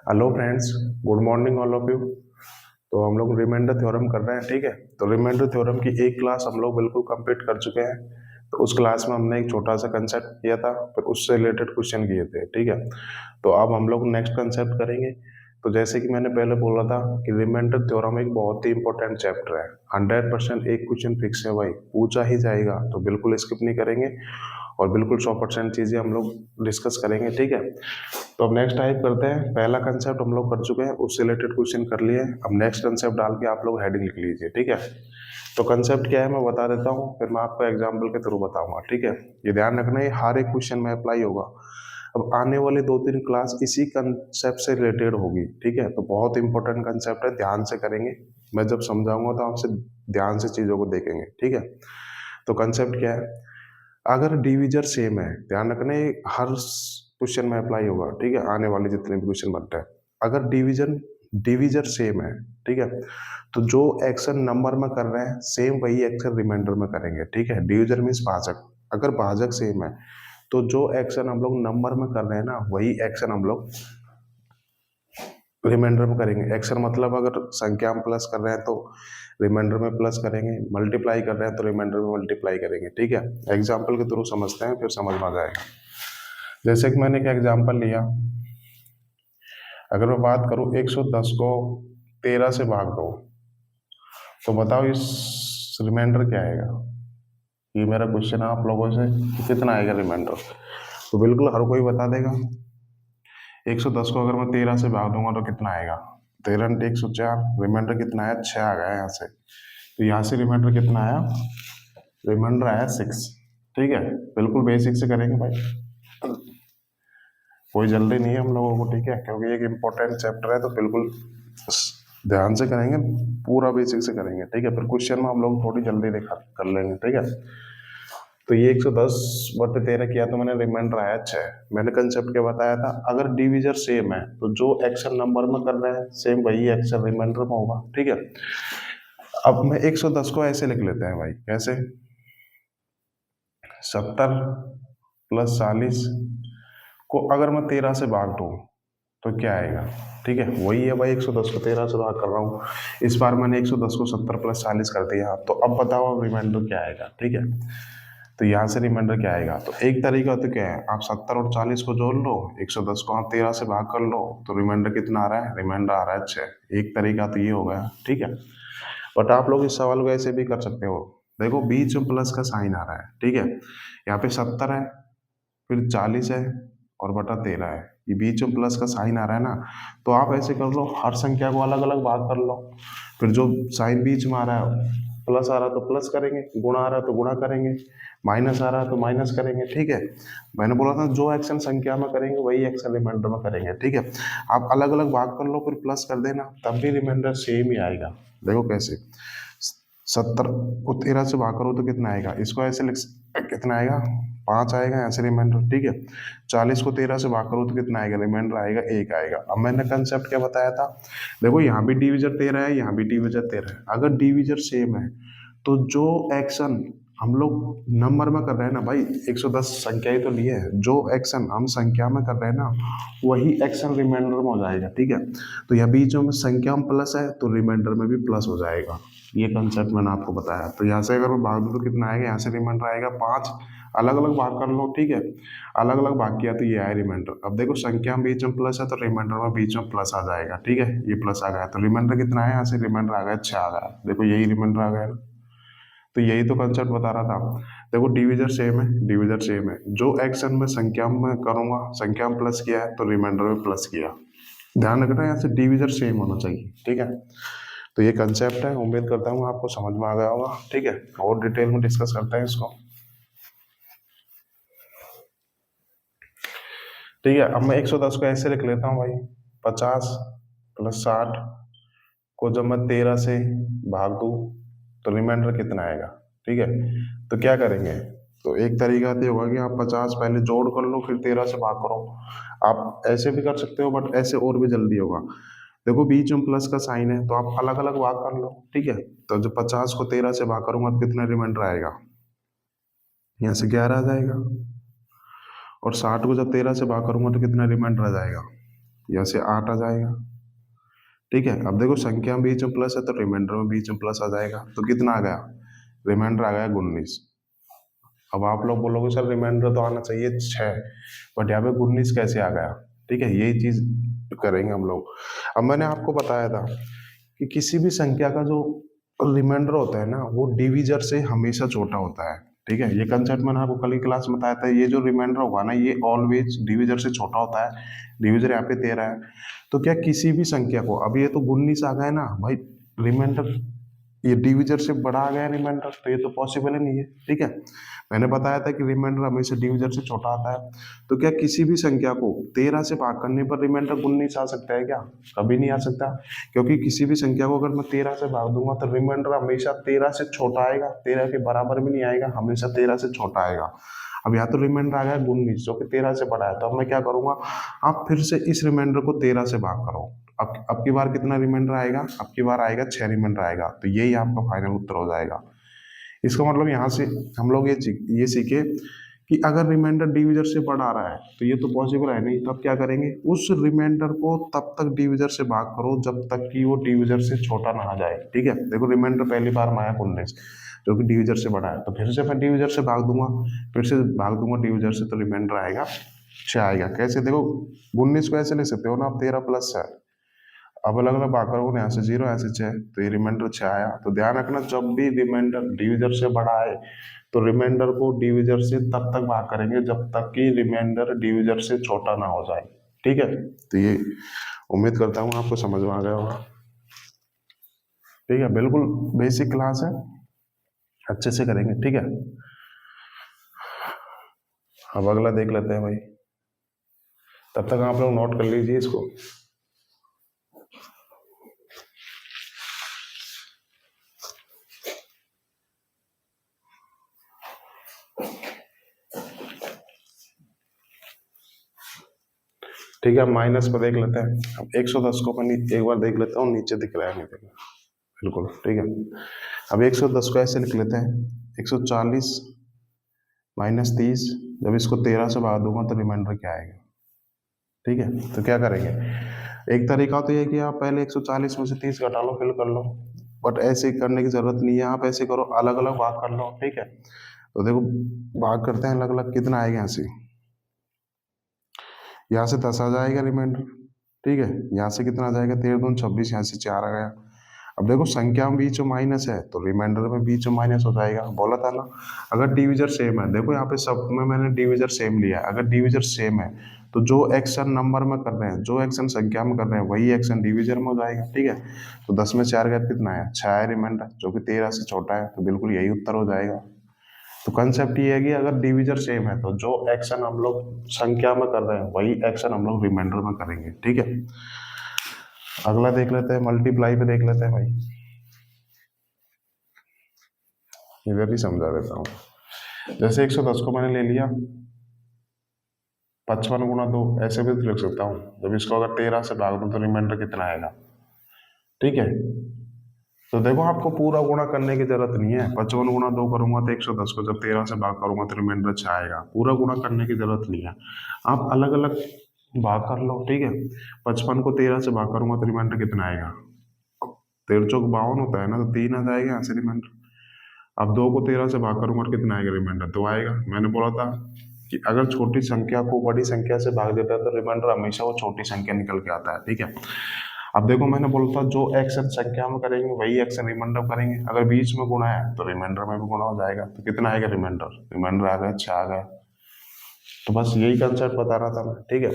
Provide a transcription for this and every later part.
Hello friends, good morning all of you. तो हम लोग रिमाइंडर थ्योरम कर रहे हैं, ठीक है। तो रिमाइंडर थ्योरम की एक क्लास हम लोग बिल्कुल कंप्लीट कर चुके हैं। तो उस क्लास में हमने एक छोटा सा कंसेप्ट किया था, फिर उससे रिलेटेड क्वेश्चन किए थे, ठीक है। तो अब हम लोग नेक्स्ट कंसेप्ट करेंगे। तो जैसे कि मैंने पहले बोला था कि रिमाइंडर थ्योरम एक बहुत ही इंपॉर्टेंट चैप्टर है। 100% एक क्वेश्चन फिक्स है भाई, पूछा ही जाएगा, तो बिल्कुल स्किप नहीं करेंगे और बिल्कुल 100% चीजें हम लोग डिस्कस करेंगे, ठीक है। तो अब नेक्स्ट टाइप करते हैं। पहला कंसेप्ट हम लोग कर चुके हैं, उससे रिलेटेड क्वेश्चन कर लिए। अब नेक्स्ट कंसेप्ट डाल के आप लोग हेडिंग लिख लीजिए, ठीक है। तो कंसेप्ट क्या है मैं बता देता हूँ, फिर मैं आपको एग्जाम्पल के थ्रू बताऊंगा, ठीक है। ये ध्यान रखना, ये हर एक क्वेश्चन में अप्लाई होगा। अब आने वाले 2-3 क्लास इसी कंसेप्ट से रिलेटेड होगी, ठीक है। तो बहुत इंपॉर्टेंट कंसेप्ट है, ध्यान से करेंगे। मैं जब समझाऊंगा तो आपसे ध्यान से चीजों को देखेंगे, ठीक है। तो कंसेप्ट क्या है, अगर डिविजर सेम है, ध्यान रखना ये हर क्वेश्चन में अप्लाई होगा, ठीक है। आने वाले जितने भी क्वेश्चन बनते हैं, अगर डिविजर सेम है, ठीक है, तो जो एक्शन नंबर में कर रहे हैं सेम वही एक्शन रिमाइंडर में करेंगे, ठीक है। डिविजर मीन्स भाजक। अगर भाजक सेम है तो जो एक्शन हम लोग नंबर में कर रहे हैं ना, वही एक्शन हम लोग रिमाइंडर में करेंगे। एक्शन मतलब अगर संख्या में प्लस कर रहे हैं तो रिमाइंडर में प्लस करेंगे, मल्टीप्लाई कर रहे हैं तो रिमाइंडर में मल्टीप्लाई करेंगे, ठीक है। एग्जाम्पल के थ्रू समझते हैं, फिर समझ में आ जाएगा। जैसे कि मैंने एक एग्जाम्पल लिया, अगर मैं बात करूं 110 को 13 से भाग दो, तो बताओ इस रिमाइंडर क्या आएगा। ये मेरा क्वेश्चन है आप लोगों से कि कितना आएगा रिमाइंडर। तो बिल्कुल हर कोई बता देगा। 110 को अगर मैं 13 से भाग दूंगा तो कितना आएगा, 13 104। रिमाइंडर कितना आया, 6 आ गया यहाँ से। तो यहाँ से रिमाइंडर कितना आया, रिमाइंडर आया 6, ठीक है। बिल्कुल बेसिक से करेंगे भाई, कोई जल्दी नहीं है हम लोगों को, ठीक है, क्योंकि एक इम्पोर्टेंट चैप्टर है। तो बिल्कुल ध्यान से करेंगे, पूरा बेसिक से करेंगे, ठीक है। फिर क्वेश्चन में हम लोग थोड़ी जल्दी देखा कर लेंगे, ठीक है। तो ये 110/13 किया तो मैंने रिमाइंडर आया 6। मैंने कंसेप्ट क्या बताया था, अगर डिविजर सेम है तो जो एक्शन नंबर में कर रहे हैं सेम वही एक्शन रिमाइंडर में होगा, ठीक है। अब मैं 110 को ऐसे लिख लेते हैं भाई, कैसे, 70 + 40 को अगर मैं 13 से भाग दूं तो क्या आएगा, ठीक है। वही है भाई, 110 को 13 से भाग कर रहा हूँ। इस बार मैंने 110 को 70 + 40 कर दिया। तो अब बताओ अब रिमाइंडर क्या आएगा, ठीक है। तो यहाँ से रिमाइंडर क्या आएगा, तो एक तरीका तो क्या है, आप 70 और 40 को जोड़ लो, 110 को आप 13 से भाग कर लो, तो रिमाइंडर कितना आ रहा है, रिमाइंडर आ रहा है 6। एक तरीका तो ये हो गया, ठीक है। बट आप लोग इस सवाल को ऐसे भी कर सकते हो। देखो बीच में प्लस का साइन आ रहा है, ठीक है। यहाँ पे 70 है, फिर 40 है और बटा 13 है। ये बीच में प्लस का साइन आ रहा है ना, तो आप ऐसे कर लो, हर संख्या को अलग अलग भाग कर लो। फिर जो साइन बीच में आ रहा है, प्लस आ रहा है तो प्लस करेंगे, गुणा आ रहा है तो गुणा करेंगे, माइनस आ रहा है तो माइनस करेंगे, ठीक है। मैंने बोला था जो एक्शन संख्या में करेंगे वही एक्शन रिमाइंडर में करेंगे, ठीक है। आप अलग अलग भाग कर लो, फिर प्लस कर देना, तब भी रिमाइंडर सेम ही आएगा। देखो कैसे, 70 को 13 से भाग करो तो कितना आएगा, इसको ऐसे लिख, कितना आएगा, 5 आएगा यहाँ से रिमाइंडर, ठीक है। 40 को 13 से भाग करो तो कितना आएगा, रिमाइंडर आएगा 1 आएगा। अब मैंने कंसेप्ट क्या बताया था, देखो यहाँ भी डिविजर 13 है, यहाँ भी डिविजर 13 है। अगर डिविजर सेम है तो जो एक्शन हम लोग नंबर में कर रहे हैं ना भाई, 110 संख्या ही तो लिए है, जो एक्शन हम संख्या में कर रहे हैं ना वही एक्शन रिमाइंडर में हो जाएगा, ठीक है। तो यहाँ बीच में संख्या में प्लस है तो रिमाइंडर में भी प्लस हो जाएगा। ये कंसेप्ट मैंने आपको बताया। तो यहाँ से अगर मैं भाग दूँ तो कितना आएगा, यहाँ से रिमाइंडर आएगा 5। अलग अलग भाग कर लो, ठीक है। अलग अलग भाग किया तो ये आया रिमाइंडर। अब देखो संख्या में बीच में प्लस है तो रिमाइंडर में बीच में प्लस आ जाएगा, ठीक है। ये प्लस आ गया तो रिमाइंडर कितना है, यहाँ से रिमाइंडर आ गया 6 आ गया। देखो यही रिमाइंडर आ गया ना। तो यही तो कंसेप्ट बता रहा था। देखो डिविजर सेम है, डिविजर सेम है, जो एक्शन में संख्या में करूंगा, संख्या में प्लस किया है तो रिमाइंडर में प्लस किया। ध्यान रखना यहाँ से डिविजर सेम होना चाहिए, ठीक है। तो ये कंसेप्ट है, उम्मीद करता हूँ आपको समझ में आ गया होगा, ठीक है। और डिटेल में डिस्कस करते हैं इसको, ठीक है। अब मैं 110 को ऐसे लिख लेता हूँ भाई, 50 + 60 को जब मैं 13 से भाग दूँ तो रिमाइंडर कितना आएगा, ठीक है। तो क्या करेंगे, तो एक तरीका तो ये होगा कि आप 50 पहले जोड़ कर लो फिर 13 से भाग करो। आप ऐसे भी कर सकते हो, बट ऐसे और भी जल्दी होगा। देखो बीच में प्लस का साइन है तो आप अलग अलग भाग कर लो, ठीक है। तो जब 50 को 13 से भाग करूंगा तो कितना रिमाइंडर आएगा, यहाँ से 11 आ जाएगा। और 60 को जब 13 से भाग करूंगा तो कितना रिमाइंडर आ जाएगा, यहाँ से 8 आ जाएगा। ठीक है, अब देखो संख्या में बीच में प्लस है तो रिमाइंडर में बीच में प्लस आ जाएगा, तो कितना आ गया, रिमाइंडर आ गया 19। अब आप लोग बोलोगे सर रिमाइंडर तो आना चाहिए 6, बट यहाँ पे 19 कैसे आ गया। ठीक है, यही चीज करेंगे हम लोग। अब मैंने आपको बताया था कि किसी भी संख्या का जो रिमाइंडर होता है ना वो डिविजर से हमेशा छोटा होता है। ठीक है, ये कंसेप्ट मैंने आपको कल की क्लास में बताया था। ये जो रिमाइंडर होगा ना ये ऑलवेज डिविजर से छोटा होता है। डिविजर यहाँ पे 13 है, तो क्या किसी भी संख्या को, अब ये तो 19 आ गया ना भाई, रिमाइंडर ये डिविजर से बड़ा आ गया रिमाइंडर, तो ये तो पॉसिबल ही नहीं है। ठीक है, मैंने बताया था कि रिमाइंडर हमेशा डिविजर से छोटा आता है। तो क्या किसी भी संख्या को 13 से भाग करने पर रिमाइंडर 19 आ सकता है क्या, कभी नहीं आ सकता, क्योंकि किसी भी संख्या को अगर मैं 13 से भाग दूंगा तो रिमाइंडर हमेशा 13 से छोटा आएगा, 13 के बराबर भी नहीं आएगा, हमेशा 13 से छोटा आएगा। अब यहाँ तो रिमाइंडर आ गया 19 जो कि 13 से बड़ा है, तो अब मैं क्या करूंगा, आप फिर से इस रिमाइंडर को 13 से भाग करो। अब की बार कितना रिमाइंडर आएगा, अब की बार आएगा 6 रिमाइंडर आएगा, तो यही आपका फाइनल उत्तर हो जाएगा। इसका मतलब यहाँ से हम लोग ये सीखे कि अगर रिमाइंडर डिविजर से बड़ा आ रहा है तो ये तो पॉसिबल है नहीं, तो अब क्या करेंगे, उस रिमाइंडर को तब तक डिविजर से भाग करो जब तक कि वो डिविजर से छोटा ना आ जाए। ठीक है, देखो रिमाइंडर पहली बार में आया 19 जो कि डिविजर से बड़ा है, तो फिर से मैं डिविजर से भाग दूंगा, फिर से भाग दूंगा डिविजर से, तो रिमाइंडर आएगा 6 आएगा। कैसे, देखो 19 को ऐसे ले सकते हो ना आप, 13 प्लस 6, अब अलग अलग भाग करोगे, यहाँ से 0 यहाँ से 6, तो ये रिमाइंडर 6 आया। तो ध्यान रखना जब भी रिमाइंडर डिविजर से बड़ा आए तो रिमाइंडर को डिविजर से तब तक भाग करेंगे जब तक कि रिमाइंडर डिविजर से छोटा ना हो जाए। ठीक है, तो ये उम्मीद करता हूँ आपको समझ में आ गया होगा। ठीक है, बिल्कुल बेसिक क्लास है, अच्छे से करेंगे। ठीक है, अब अगला देख लेते हैं भाई, तब तक आप लोग नोट कर लीजिए इसको। ठीक है, अब माइनस को देख लेते हैं। अब 110 को मैं एक बार देख लेता हूँ, नीचे दिख रहा है नहीं दिख रहा, बिल्कुल ठीक है। अब 110 को ऐसे लिख लेते हैं, 140 माइनस 30, जब इसको 13 से भाग दूंगा तो रिमाइंडर क्या आएगा। ठीक है, तो क्या करेंगे, एक तरीका तो ये कि आप पहले 140 में से 30 घटा लो, फिल कर लो, बट ऐसे करने की जरूरत नहीं है, आप ऐसे करो, अलग अलग भाग कर लो। ठीक है, तो देखो भाग करते हैं अलग अलग, कितना आएगा, यहाँ से 10 आ जाएगा रिमाइंडर। ठीक है, यहाँ से कितना आ जाएगा, 13 दूनी 26, यहाँ से 4 आ गया। अब देखो संख्या में बीच में माइनस है तो रिमाइंडर में बीच में माइनस हो जाएगा, बोला था ना। अगर डिविजर सेम है, देखो यहाँ पे सब में मैंने डिविजर सेम लिया है, अगर डिविजर सेम है तो जो एक्शन नंबर में कर रहे हैं, जो एक्शन संख्या में कर रहे हैं, वही एक्शन डिविजर में हो जाएगा। ठीक है, तो 10 में 4 गया कितना है, 6 है रिमाइंडर, जो कि 13 से छोटा है, तो बिल्कुल यही उत्तर हो जाएगा। तो कंसेप्ट ये है कि अगर डिविजर सेम है तो जो एक्शन हम लोग संख्या में कर रहे हैं वही एक्शन हम लोग रिमाइंडर में करेंगे। ठीक है, अगला देख लेते हैं, मल्टीप्लाई पे देख लेते हैं भाई, इधर ही समझा देता हूँ। जैसे 110 को मैंने ले लिया, 55 गुना 2 ऐसे भी तो लिख सकता हूँ, जब इसको अगर 13 से भाग दूं तो रिमाइंडर कितना आएगा। ठीक है, तो देखो आपको पूरा गुणा करने की जरूरत नहीं है, 55 गुना 2 करूंगा तो 110 को जब 13 से भाग करूंगा तो रिमाइंडर 6 आएगा, पूरा गुणा करने की जरूरत नहीं है, आप अलग अलग भाग कर लो। ठीक है, 55 को 13 से भाग करूंगा तो रिमाइंडर कितना आएगा, 13 चौक 52 होता है ना, तो 3 आ जाएगा यहाँ से रिमाइंडर। अब 2 को 13 से भाग करूंगा तो कितना आएगा, रिमाइंडर 2 आएगा। मैंने बोला था कि अगर छोटी संख्या को बड़ी संख्या से भाग देता है तो रिमाइंडर हमेशा वो छोटी संख्या निकल के आता है। ठीक है, अब देखो मैंने बोला था जो एक्शन संख्या में करेंगे वही एक्शन रिमाइंडर करेंगे, अगर बीच में गुणा है तो रिमाइंडर में भी गुणा हो जाएगा, तो कितना आएगा रिमाइंडर, रिमाइंडर आ गया 6 आ गया। तो बस यही कंसेप्ट बता रहा था मैं। ठीक है,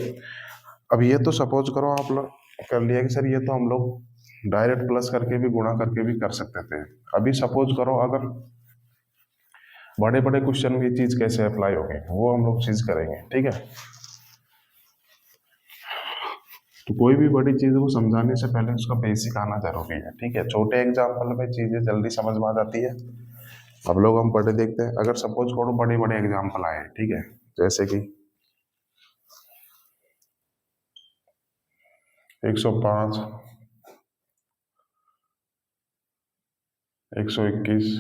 अब ये तो सपोज करो आप लोग कर लिया कि सर ये तो हम लोग डायरेक्ट प्लस करके भी गुणा करके भी कर सकते थे। अभी सपोज करो अगर बड़े बड़े क्वेश्चन में ये चीज कैसे अप्लाई होगी वो हम लोग चीज करेंगे। ठीक है, तो कोई भी बड़ी चीज को समझाने से पहले उसका बेसिक आना जरूरी है। ठीक है, छोटे एग्जाम्पल में चीजें जल्दी समझ में आ जाती है। अब लोग हम बड़े देखते हैं, अगर सपोज करो बड़े बड़े एग्जाम्पल आए, ठीक है, जैसे कि 105, 121,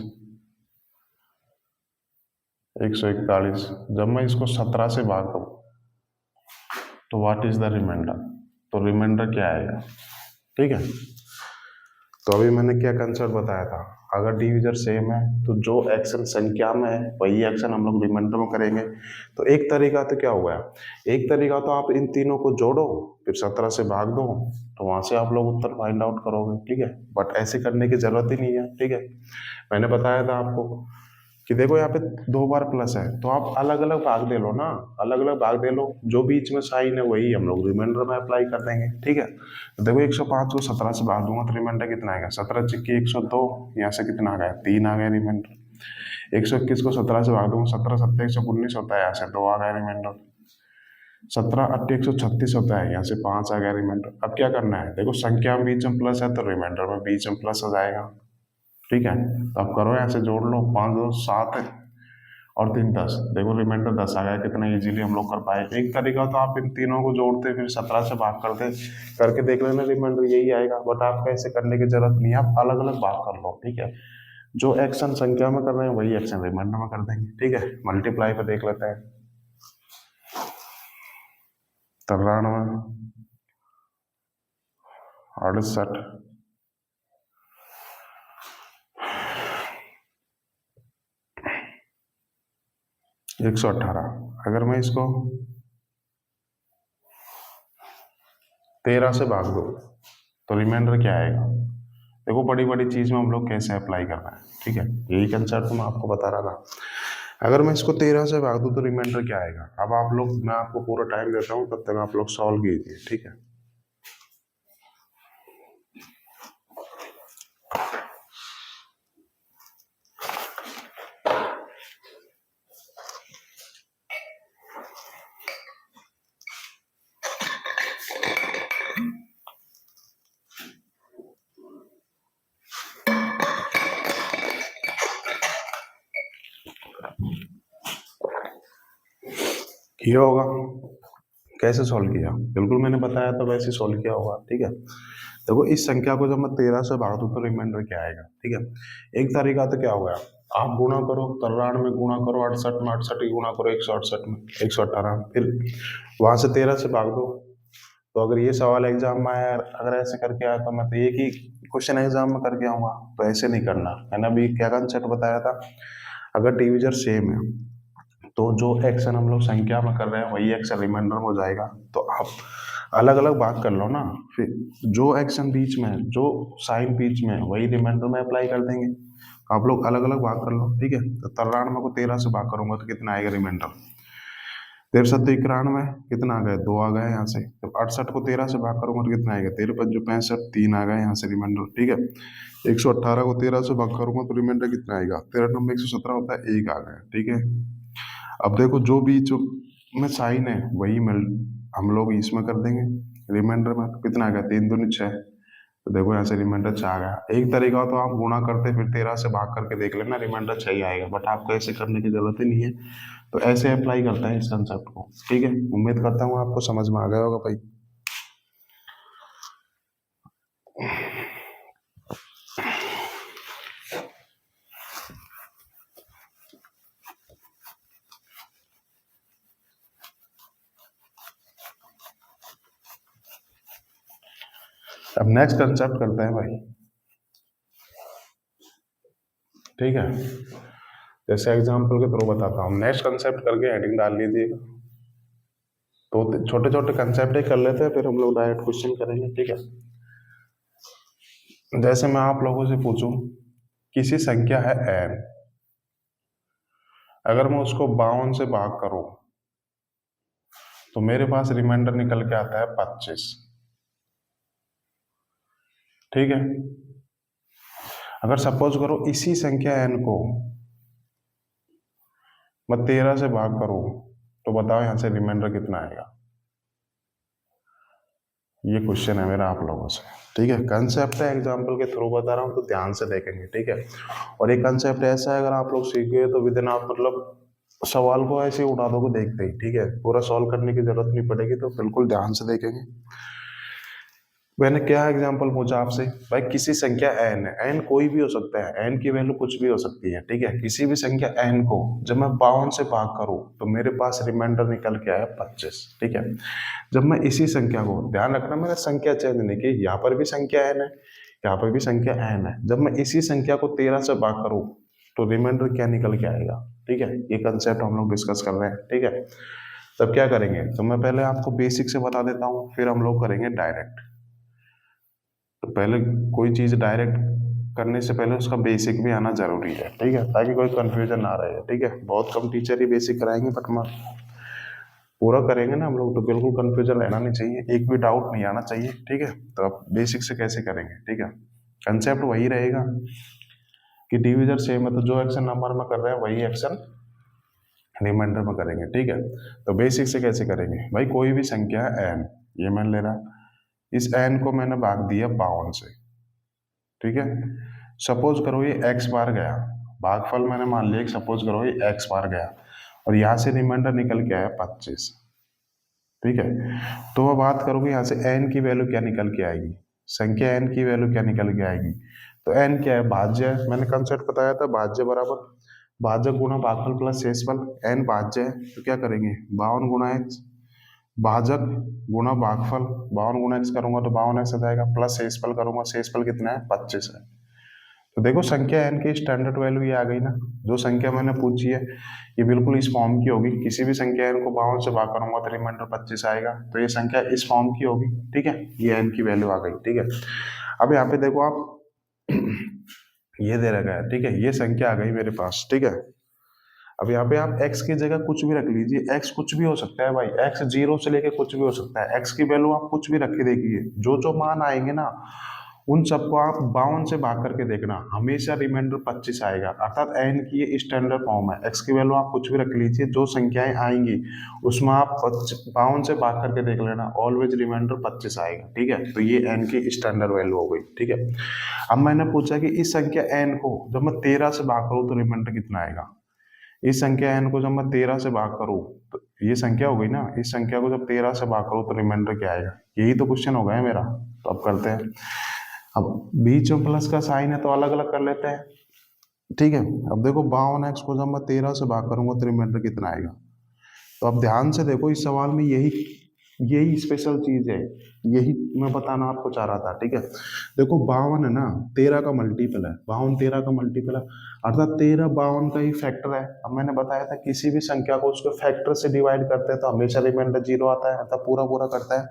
141, जब मैं इसको 17 से भाग करूँ तो व्हाट इज द रिमाइंडर, तो रिमाइंडर क्या आएगा, ठीक है। तो अभी मैंने क्या कंसेप्ट बताया था, अगर डिविजन सेम है तो जो एक्शन संख्या में है वही एक्शन हम लोग रिमाइंडर में करेंगे। तो एक तरीका तो क्या हुआ है, एक तरीका तो आप इन तीनों को जोड़ो फिर 17 से भाग दो, तो वहां से आप लोग उत्तर फाइंड आउट करोगे, ठीक है। बट ऐसे करने की जरूरत ही नहीं है, ठीक है। मैंने बताया था आपको कि देखो यहाँ पे 2 बार प्लस है, तो आप अलग अलग भाग दे लो ना, अलग अलग भाग दे लो, जो बीच में साइन है वही हम लोग रिमाइंडर में अप्लाई कर देंगे, ठीक है। तो देखो 105 को 17 से भाग दूंगा तो रिमाइंडर कितना आएगा, 17 चिक्की 102, यहाँ से कितना आ गया 3 आ गया रिमाइंडर। 121 को 17 से भाग दूंगा, 17 7 119 होता है, यहाँ से 2 आ गया रिमाइंडर। 17 8 136 होता है, यहाँ से 5 आ गया रिमाइंडर। अब क्या करना है, देखो संख्या में बीच में प्लस है तो रिमाइंडर में बीच में प्लस हो जाएगा, ठीक है। तो अब करो यहाँ से जोड़ लो, 5 2 7 और 3 10, देखो रिमाइंडर 10 आ गया, कितना इजीली हम लोग कर पाए। एक तरीका तो आप इन तीनों को जोड़ते फिर 17 से भाग करते, करके देख लेना रिमाइंडर यही आएगा, बट आपको ऐसे करने की जरूरत नहीं है, आप अलग अलग भाग कर लो, ठीक है। जो एक्शन संख्या में कर रहे हैं वही एक्शन रिमाइंडर में कर देंगे, ठीक है। मल्टीप्लाई पे देख लेते हैं, 93 68 118, अगर मैं इसको 13 से भाग दूं तो रिमाइंडर क्या आएगा। देखो बड़ी बड़ी चीज में हम लोग कैसे अप्लाई करना है, ठीक है, यही कंसेप्ट मैं आपको बता रहा था। अगर मैं इसको 13 से भाग दूं तो रिमाइंडर क्या आएगा। अब आप लोग, मैं आपको पूरा टाइम देता हूँ, तब तक आप लोग सॉल्व कीजिए, ठीक है। किया होगा, कैसे सॉल्व किया, बिल्कुल मैंने बताया तो वैसे सॉल्व किया होगा, ठीक है। देखो इस संख्या को जब मैं 13 से भाग दूं तो रिमाइंडर क्या आएगा, ठीक है। एक तरीका तो क्या होगा, आप गुणा करो, 93 में गुणा करो, 68 में 68 ही गुणा करो, 168 में 118, फिर वहां से 13 से भाग दो। तो अगर ये सवाल एग्जाम में आया, अगर ऐसे करके आया तो मैं तो एक ही क्वेश्चन एग्जाम में करके आऊंगा, तो ऐसे नहीं करना। मैंने अभी क्या कंसेप्ट बताया था, अगर डिविजन सेम है तो जो एक्शन हम लोग संख्या में कर रहे हैं वही एक्शन रिमाइंडर में हो जाएगा। तो आप अलग अलग भाग कर लो ना, फिर जो एक्शन बीच में है, जो साइन बीच में है वही रिमाइंडर में अप्लाई कर देंगे। आप लोग अलग अलग भाग कर लो, ठीक है। तो 93 को 13 से भाग करूंगा तो कितना आएगा रिमाइंडर, 13 7 91, कितना आ गया 2 आ गया यहाँ से। जब 68 को 13 से भाग करूंगा तो कितना आएगा, 13 5 65, 3 आ गया यहाँ से रिमाइंडर, ठीक है। 118 को 13 से भाग करूंगा तो रिमाइंडर कितना आएगा, 13 9 117 होता है, 1 आ गया, ठीक है। अब देखो जो बीच में साइन है वही हम लोग इसमें कर देंगे रिमाइंडर में, तो कितना आ गया 3 दूनी 6, तो देखो यहाँ से रिमाइंडर 6 आ गया। एक तरीका तो आप गुणा करते फिर 13 से भाग करके देख लेना, रिमाइंडर 6 ही आएगा, बट आपको ऐसे करने की जरूरत ही नहीं है। तो ऐसे अप्लाई करता है इस कंसेप्ट को, ठीक है। उम्मीद करता हूँ आपको समझ में आ गया होगा भाई। अब नेक्स्ट कंसेप्ट करते हैं भाई, ठीक है। जैसे एग्जाम्पल के थ्रू बताता हूँ, नेक्स्ट कंसेप्ट करके हेडिंग डाल लीजिएगा। तो छोटे छोटे कंसेप्ट ही कर लेते हैं, फिर हम लोग डायरेक्ट क्वेश्चन करेंगे, ठीक है। जैसे मैं आप लोगों से पूछूं, किसी संख्या है n, अगर मैं उसको 52 से भाग करूं तो मेरे पास रिमाइंडर निकल के आता है 25, ठीक है। अगर सपोज करो इसी संख्या n को मैं 13 से भाग करूं तो बताओ यहां से रिमाइंडर कितना आएगा। ये क्वेश्चन है मेरा आप लोगों से, ठीक है। कंसेप्ट है, एग्जाम्पल के थ्रू बता रहा हूँ तो ध्यान से देखेंगे, ठीक है। और ये कंसेप्ट ऐसा है, अगर आप लोग सीख गए तो विद इन आप मतलब सवाल को ऐसे ही उठा दोगे देखते ही, ठीक है। पूरा सॉल्व करने की जरूरत नहीं पड़ेगी, तो बिल्कुल ध्यान से देखेंगे। मैंने क्या एग्जांपल पूछा आपसे, भाई किसी संख्या n है, n कोई भी हो सकता है, n की वैल्यू कुछ भी हो सकती है, ठीक है। किसी भी संख्या n को जब मैं 52 से भाग करूं तो मेरे पास रिमाइंडर निकल के आया 25, ठीक है। जब मैं इसी संख्या को, ध्यान रखना मैंने संख्या चेंज नहीं की, यहाँ पर भी संख्या n है, यहाँ पर भी संख्या n है, जब मैं इसी संख्या को 13 से भाग करूं तो रिमाइंडर क्या निकल के आएगा, ठीक है। ये कंसेप्ट हम लोग डिस्कस कर रहे हैं, ठीक है। तब क्या करेंगे, तो मैं पहले आपको बेसिक से बता देता हूँ, फिर हम लोग करेंगे डायरेक्ट। तो पहले कोई चीज डायरेक्ट करने से पहले उसका बेसिक भी आना जरूरी है, ठीक है, ताकि कोई कंफ्यूजन ना रहे, ठीक है। बहुत कम टीचर ही बेसिक कराएंगे, बट मैं पूरा करेंगे ना हम लोग, तो बिल्कुल कंफ्यूजन रहना नहीं चाहिए, एक भी डाउट नहीं आना चाहिए, ठीक है। तो अब बेसिक से कैसे करेंगे, ठीक है। कंसेप्ट वही रहेगा कि डिविजन सेम है, तो जो एक्शन नंबर में कर रहे हैं वही एक्शन रिमाइंडर में करेंगे, ठीक है। तो बेसिक से कैसे करेंगे, भाई कोई भी संख्या है n, ये मान ले रहा, इस n को मैंने भाग दिया 52 से, ठीक है। सपोज करो ये x बार गया, भागफल मैंने मान लिया, सपोज करो ये x बार गया और यहाँ से रिमाइंडर निकल के आया 25, ठीक है। तो अब बात करोगे यहाँ से n की वैल्यू क्या निकल के आएगी, संख्या n की वैल्यू क्या निकल के आएगी, तो n क्या है, भाज्य है, मैंने कंसेप्ट बताया था, भाज्य बराबर भाजक गुणा भागफल प्लस शेषफल, n भाज्य है तो क्या करेंगे 52 गुणा x, भाजक गुणा भागफल, 52 गुणा x करूंगा तो 52x आ जाएगा, प्लस शेषफल करूंगा, शेषफल कितना है 25 है। तो देखो संख्या n की स्टैंडर्ड वैल्यू ये आ गई ना, जो संख्या मैंने पूछी है ये बिल्कुल इस फॉर्म की होगी, किसी भी संख्या n को 52 से भाग करूंगा तो रिमाइंडर 25 आएगा, तो ये संख्या इस फॉर्म की होगी, ठीक है। ये n की वैल्यू आ गई, ठीक है। अब यहाँ पे देखो आप ये दे रखा है, ठीक है, ये संख्या आ गई मेरे पास, ठीक है। अब यहाँ पे आप x की जगह कुछ भी रख लीजिए, x कुछ भी हो सकता है भाई, x 0 से लेके कुछ भी हो सकता है, x की वैल्यू आप कुछ भी रख के देखिए, जो जो मान आएंगे ना उन सबको आप 52 से भाग करके देखना, हमेशा रिमाइंडर 25 आएगा, अर्थात n की ये स्टैंडर्ड फॉर्म है। x की वैल्यू आप कुछ भी रख लीजिए, जो संख्याएं आएंगी उसमें आप 52 से भाग करके देख लेना, ऑलवेज रिमाइंडर 25 आएगा, ठीक है। तो ये n की स्टैंडर्ड वैल्यू हो गई, ठीक है। अब मैंने पूछा कि इस संख्या n को जब मैं 13 से भाग करूँ तो रिमाइंडर कितना आएगा, इस संख्या n को जब मैं 13 से भाग करूं तो ये संख्या हो गई ना, इस संख्या को जब 13 से भाग करूं तो रिमाइंडर क्या आएगा, यही तो क्वेश्चन हो गया है मेरा। तो अब करते हैं, अब बीच में प्लस का साइन है तो अलग अलग कर लेते हैं, ठीक है। अब देखो 52x को जब मैं 13 से भाग करूंगा तो रिमाइंडर कितना आएगा, तो अब ध्यान से देखो, इस सवाल में यही यही स्पेशल चीज है, यही मैं बताना आपको चाह रहा था, ठीक है। देखो 52 है ना, 13 का मल्टीपल है, 52 13 का मल्टीपल है, अर्थात 13 52 का ही फैक्टर है। अब मैंने बताया था किसी भी संख्या को उसके फैक्टर से डिवाइड करते हैं तो हमेशा रिमाइंडर 0 आता है, अर्थात पूरा पूरा करता है।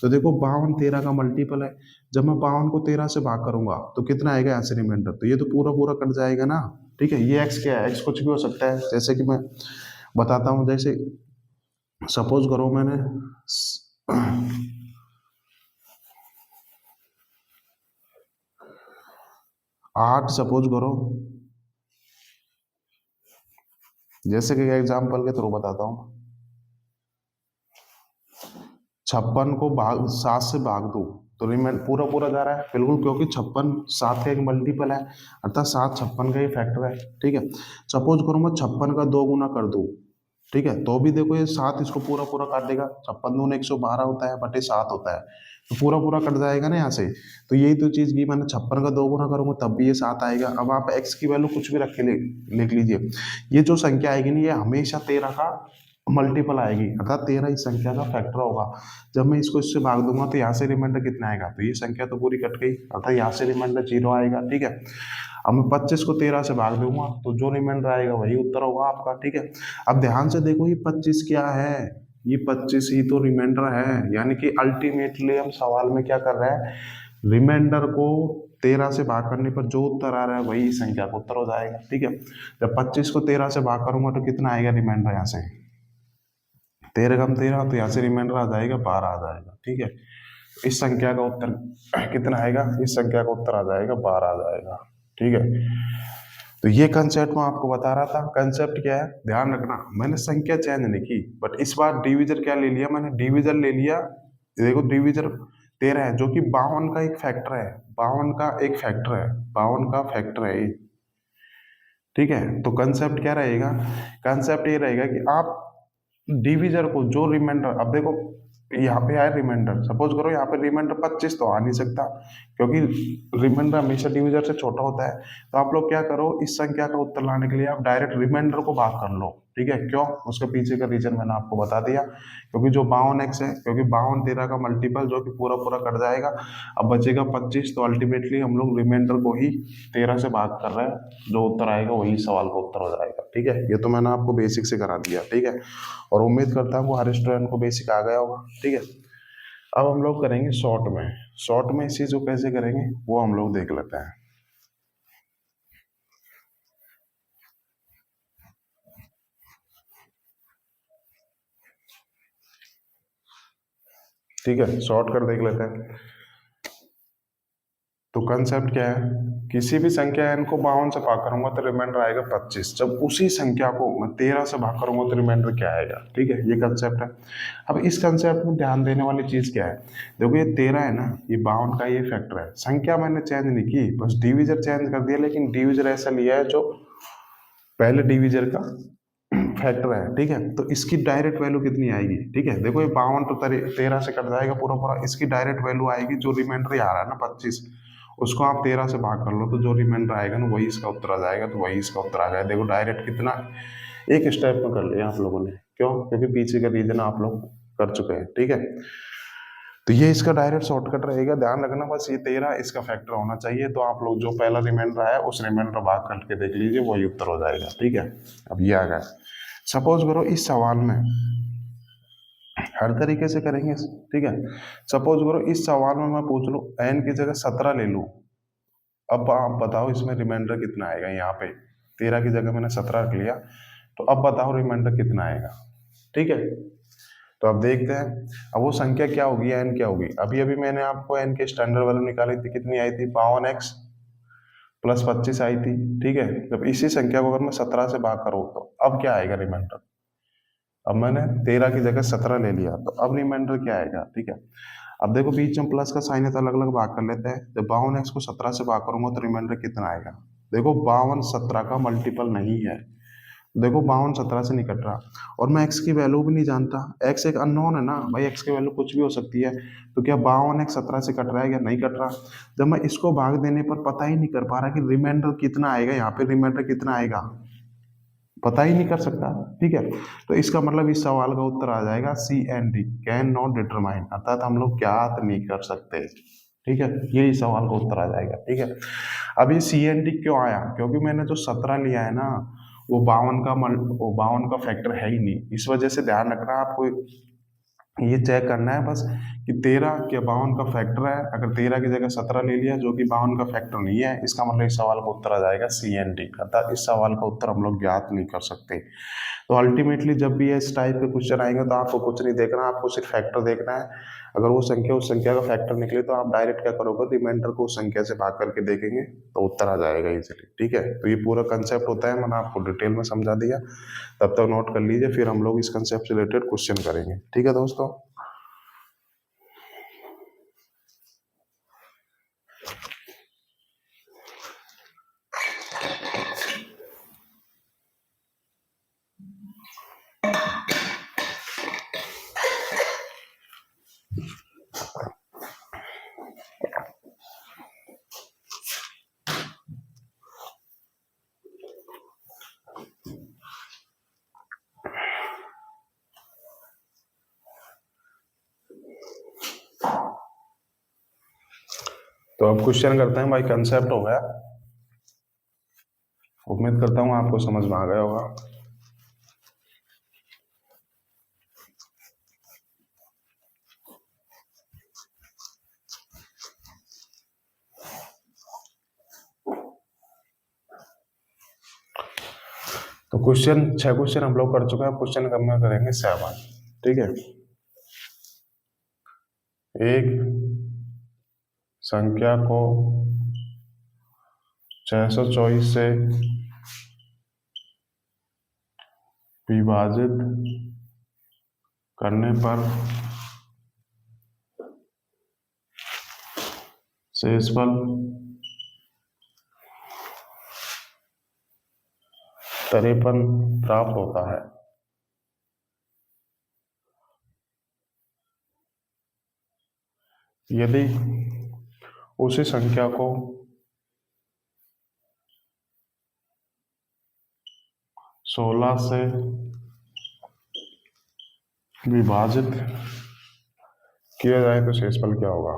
तो देखो 52 13 का मल्टीपल है, जब मैं 52 को 13 से भाग करूंगा तो कितना आएगा यहाँ से रिमाइंडर, तो ये तो पूरा पूरा कट जाएगा ना, ठीक है। ये एक्स क्या है, एक्स कुछ भी हो सकता है, जैसे कि मैं बताता हूँ, जैसे सपोज करो मैंने 8 सपोज करो, जैसे कि एग्जाम्पल के थ्रू बताता हूँ, 56 को भाग 7 से भाग दो तो रिमाइंड पूरा पूरा जा रहा है, बिल्कुल, क्योंकि 56 7 का एक मल्टीपल है, अर्थात 7 56 का ही फैक्टर है, ठीक है। सपोज करो मैं 56 का 2 गुना कर दूं, ठीक है, तो भी देखो ये 7 इसको पूरा पूरा काट देगा, 56 दूनी 112 होता है, बटे 7 होता है, तो पूरा पूरा कट जाएगा ना यहाँ से। तो यही तो चीज की, मैंने 56 का 2 गुना करूंगा तब भी ये 7 आएगा। अब आप x की वैल्यू कुछ भी रख के लिख लीजिए, ये जो संख्या आएगी ना ये हमेशा 13 का मल्टीपल आएगी, अर्थात 13 इस संख्या का फैक्टर होगा। जब मैं इसको इससे भाग दूंगा तो यहाँ से रिमाइंडर कितना आएगा, तो ये संख्या तो पूरी कट गई, अर्थात यहाँ से रिमाइंडर 0 आएगा, ठीक है। अब मैं 25 को 13 से भाग दूंगा तो जो रिमाइंडर आएगा वही उत्तर होगा आपका, ठीक है। अब ध्यान से देखो, ये 25 क्या है, ये 25 ही तो रिमाइंडर है, यानी कि अल्टीमेटली हम सवाल में क्या कर रहे हैं, रिमाइंडर को 13 से भाग करने पर जो उत्तर आ रहा है वही संख्या का उत्तर हो जाएगा, ठीक है। जब 25 को 13 से भाग करूंगा तो कितना आएगा रिमाइंडर, यहाँ से 13 कम 13, तो यहाँ से रिमाइंडर आ जाएगा 12 आ जाएगा, ठीक है। इस संख्या का उत्तर कितना आएगा, इस संख्या का उत्तर आ जाएगा 12 आ जाएगा, ठीक है। तो ये कंसेप्ट मैं आपको बता रहा था, कंसेप्ट क्या है ध्यान रखना, मैंने संख्या चेंज नहीं की, बट इस बार डिविजन क्या ले लिया, मैंने डिविजन ले लिया। देखो डिविजन 13 है, जो कि 52 का एक फैक्टर है, 52 का एक फैक्टर है, 52 का फैक्टर है ये, ठीक है। तो कंसेप्ट क्या रहेगा, कंसेप्ट ये रहेगा कि आप डिविजन को जो रिमाइंडर, अब देखो यहाँ पे आया रिमाइंडर, सपोज करो यहाँ पे रिमाइंडर 25 तो आ नहीं सकता, क्योंकि रिमाइंडर हमेशा डिविजर से छोटा होता है। तो आप लोग क्या करो, इस संख्या का उत्तर लाने के लिए आप डायरेक्ट रिमाइंडर को भाग कर लो, ठीक है। क्यों, उसके पीछे का रीजन मैंने आपको बता दिया, क्योंकि जो 52x है, क्योंकि 52 13 का मल्टीपल जो कि पूरा पूरा कट जाएगा, अब बचेगा 25, तो अल्टीमेटली हम लोग रिमाइंडर को ही 13 से भाग कर रहे हैं, जो उत्तर आएगा वही सवाल का उत्तर हो जाएगा, ठीक है। ये तो मैंने आपको बेसिक से करा दिया, ठीक है, और उम्मीद करता हूँ हर स्टूडेंट को बेसिक आ गया होगा, ठीक है। अब हम लोग करेंगे शॉर्ट में, शॉर्ट में इसी जो कैसे करेंगे वो हम लोग देख लेते हैं, ठीक है। शॉर्ट कर देख लेते हैं। तो कंसेप्ट क्या है, किसी भी संख्या n को 52 से भाग करूंगा तो रिमाइंडर आएगा 25, जब उसी संख्या को मैं 13 से भाग करूंगा तो रिमाइंडर क्या आएगा, ठीक है, ये कंसेप्ट है। अब इस कंसेप्ट में ध्यान देने वाली चीज क्या है, देखो ये 13 है ना, ये 52 का ये फैक्टर है, संख्या मैंने चेंज नहीं की, बस डिविजर चेंज कर दिया, लेकिन डिविजर ऐसा लिया है जो पहले डिविजर का फैक्टर है, ठीक है। तो इसकी डायरेक्ट वैल्यू कितनी आएगी, ठीक है, देखो ये 52 तो 13 से कट जाएगा पूरा पूरा, इसकी डायरेक्ट वैल्यू आएगी जो रिमाइंडर आ रहा है ना 25, उसको आप 13 से भाग कर लो तो जो रिमाइंडर आएगा ना वही इसका उत्तर आ जाएगा, तो वही इसका उत्तर आ जाएगा। देखो डायरेक्ट कितना एक स्टेप में कर लिया आप लोगों ने, क्यों, क्योंकि पीछे का रीजन आप लोग कर चुके हैं, ठीक है। तो ये इसका डायरेक्ट शॉर्टकट रहेगा, ध्यान रखना बस ये 13 इसका फैक्टर होना चाहिए, तो आप लोग जो पहला रिमाइंडर आया उस रिमाइंडर भाग करके देख लीजिए वही उत्तर हो जाएगा, ठीक है। अब ये आ गया, सपोज करो इस सवाल में हर तरीके से करेंगे, ठीक है। सपोज करो इस सवाल में मैं पूछ लूं n की जगह 17 ले लूं, अब आप बताओ इसमें रिमाइंडर कितना आएगा, यहाँ पे 13 की जगह मैंने 17 रख लिया, तो अब बताओ रिमाइंडर कितना आएगा, ठीक है। तो अब देखते हैं, अब वो संख्या क्या होगी, एन क्या होगी, अभी अभी मैंने आपको एन की स्टैंडर्ड वैल्यू निकाली थी, कितनी आई थी, 52x प्लस 25 आई थी, ठीक है। जब इसी संख्या को अगर मैं 17 से भाग करूँ तो अब क्या आएगा रिमाइंडर, अब मैंने 13 की जगह 17 ले लिया, तो अब रिमाइंडर क्या आएगा, ठीक है। अब देखो बीच में प्लस का साइन है तो अलग अलग भाग कर लेते हैं, जब 52x को 17 से भाग करूंगा तो रिमाइंडर कितना आएगा, देखो 52 17 का मल्टीपल नहीं है, देखो 52 17 से नहीं कट रहा, और मैं x की वैल्यू भी नहीं जानता, x एक अननोन है ना भाई, x की वैल्यू कुछ भी हो सकती है, तो क्या 52x 17 से कट रहा है, क्या नहीं कट रहा। जब मैं इसको भाग देने पर पता ही नहीं कर पा रहा कि रिमाइंडर कितना आएगा, यहाँ पे रिमाइंडर कितना आएगा पता ही नहीं कर सकता, ठीक है। तो इसका मतलब इस सवाल का उत्तर आ जाएगा C and D, can not determine, अर्थात हम लोग ज्ञात नहीं कर सकते, ठीक है, यही सवाल का उत्तर आ जाएगा, ठीक है। अभी सी एन डी क्यों आया, क्योंकि मैंने जो 17 लिया है ना वो 52 का फैक्टर है ही नहीं, इस वजह से ध्यान रखना आपको, ये चेक करना है बस कि 13 क्या 52 का फैक्टर है, अगर 13 की जगह 17 ले लिया जो कि 52 का फैक्टर नहीं है, इसका मतलब इस सवाल का उत्तर आ जाएगा सी एन डी, अर्थात इस सवाल का उत्तर हम लोग ज्ञात नहीं कर सकते। तो अल्टीमेटली जब भी इस टाइप के क्वेश्चन आएंगे तो आपको कुछ नहीं देखना, आपको सिर्फ फैक्टर देखना है, अगर वो संख्या उस संख्या का फैक्टर निकले तो आप डायरेक्ट क्या करोगे, रिमाइंडर को उस संख्या से भाग करके देखेंगे तो उत्तर आ जाएगा इजीली, ठीक है। तो ये पूरा कंसेप्ट होता है, मैंने आपको डिटेल में समझा दिया, तब तक नोट कर लीजिए, फिर हम लोग इस कंसेप्ट से रिलेटेड क्वेश्चन करेंगे, ठीक है दोस्तों। तो अब क्वेश्चन करते हैं भाई, कंसेप्ट हो गया, उम्मीद करता हूँ आपको समझ में आ गया होगा। तो क्वेश्चन 6 क्वेश्चन हम लोग कर चुके हैं, क्वेश्चन कम में करेंगे 7, ठीक है। एक संख्या को 624 से विभाजित करने पर शेषफल 53 प्राप्त होता है। यदि उसी संख्या को 16 से विभाजित किया जाए तो शेषफल क्या होगा।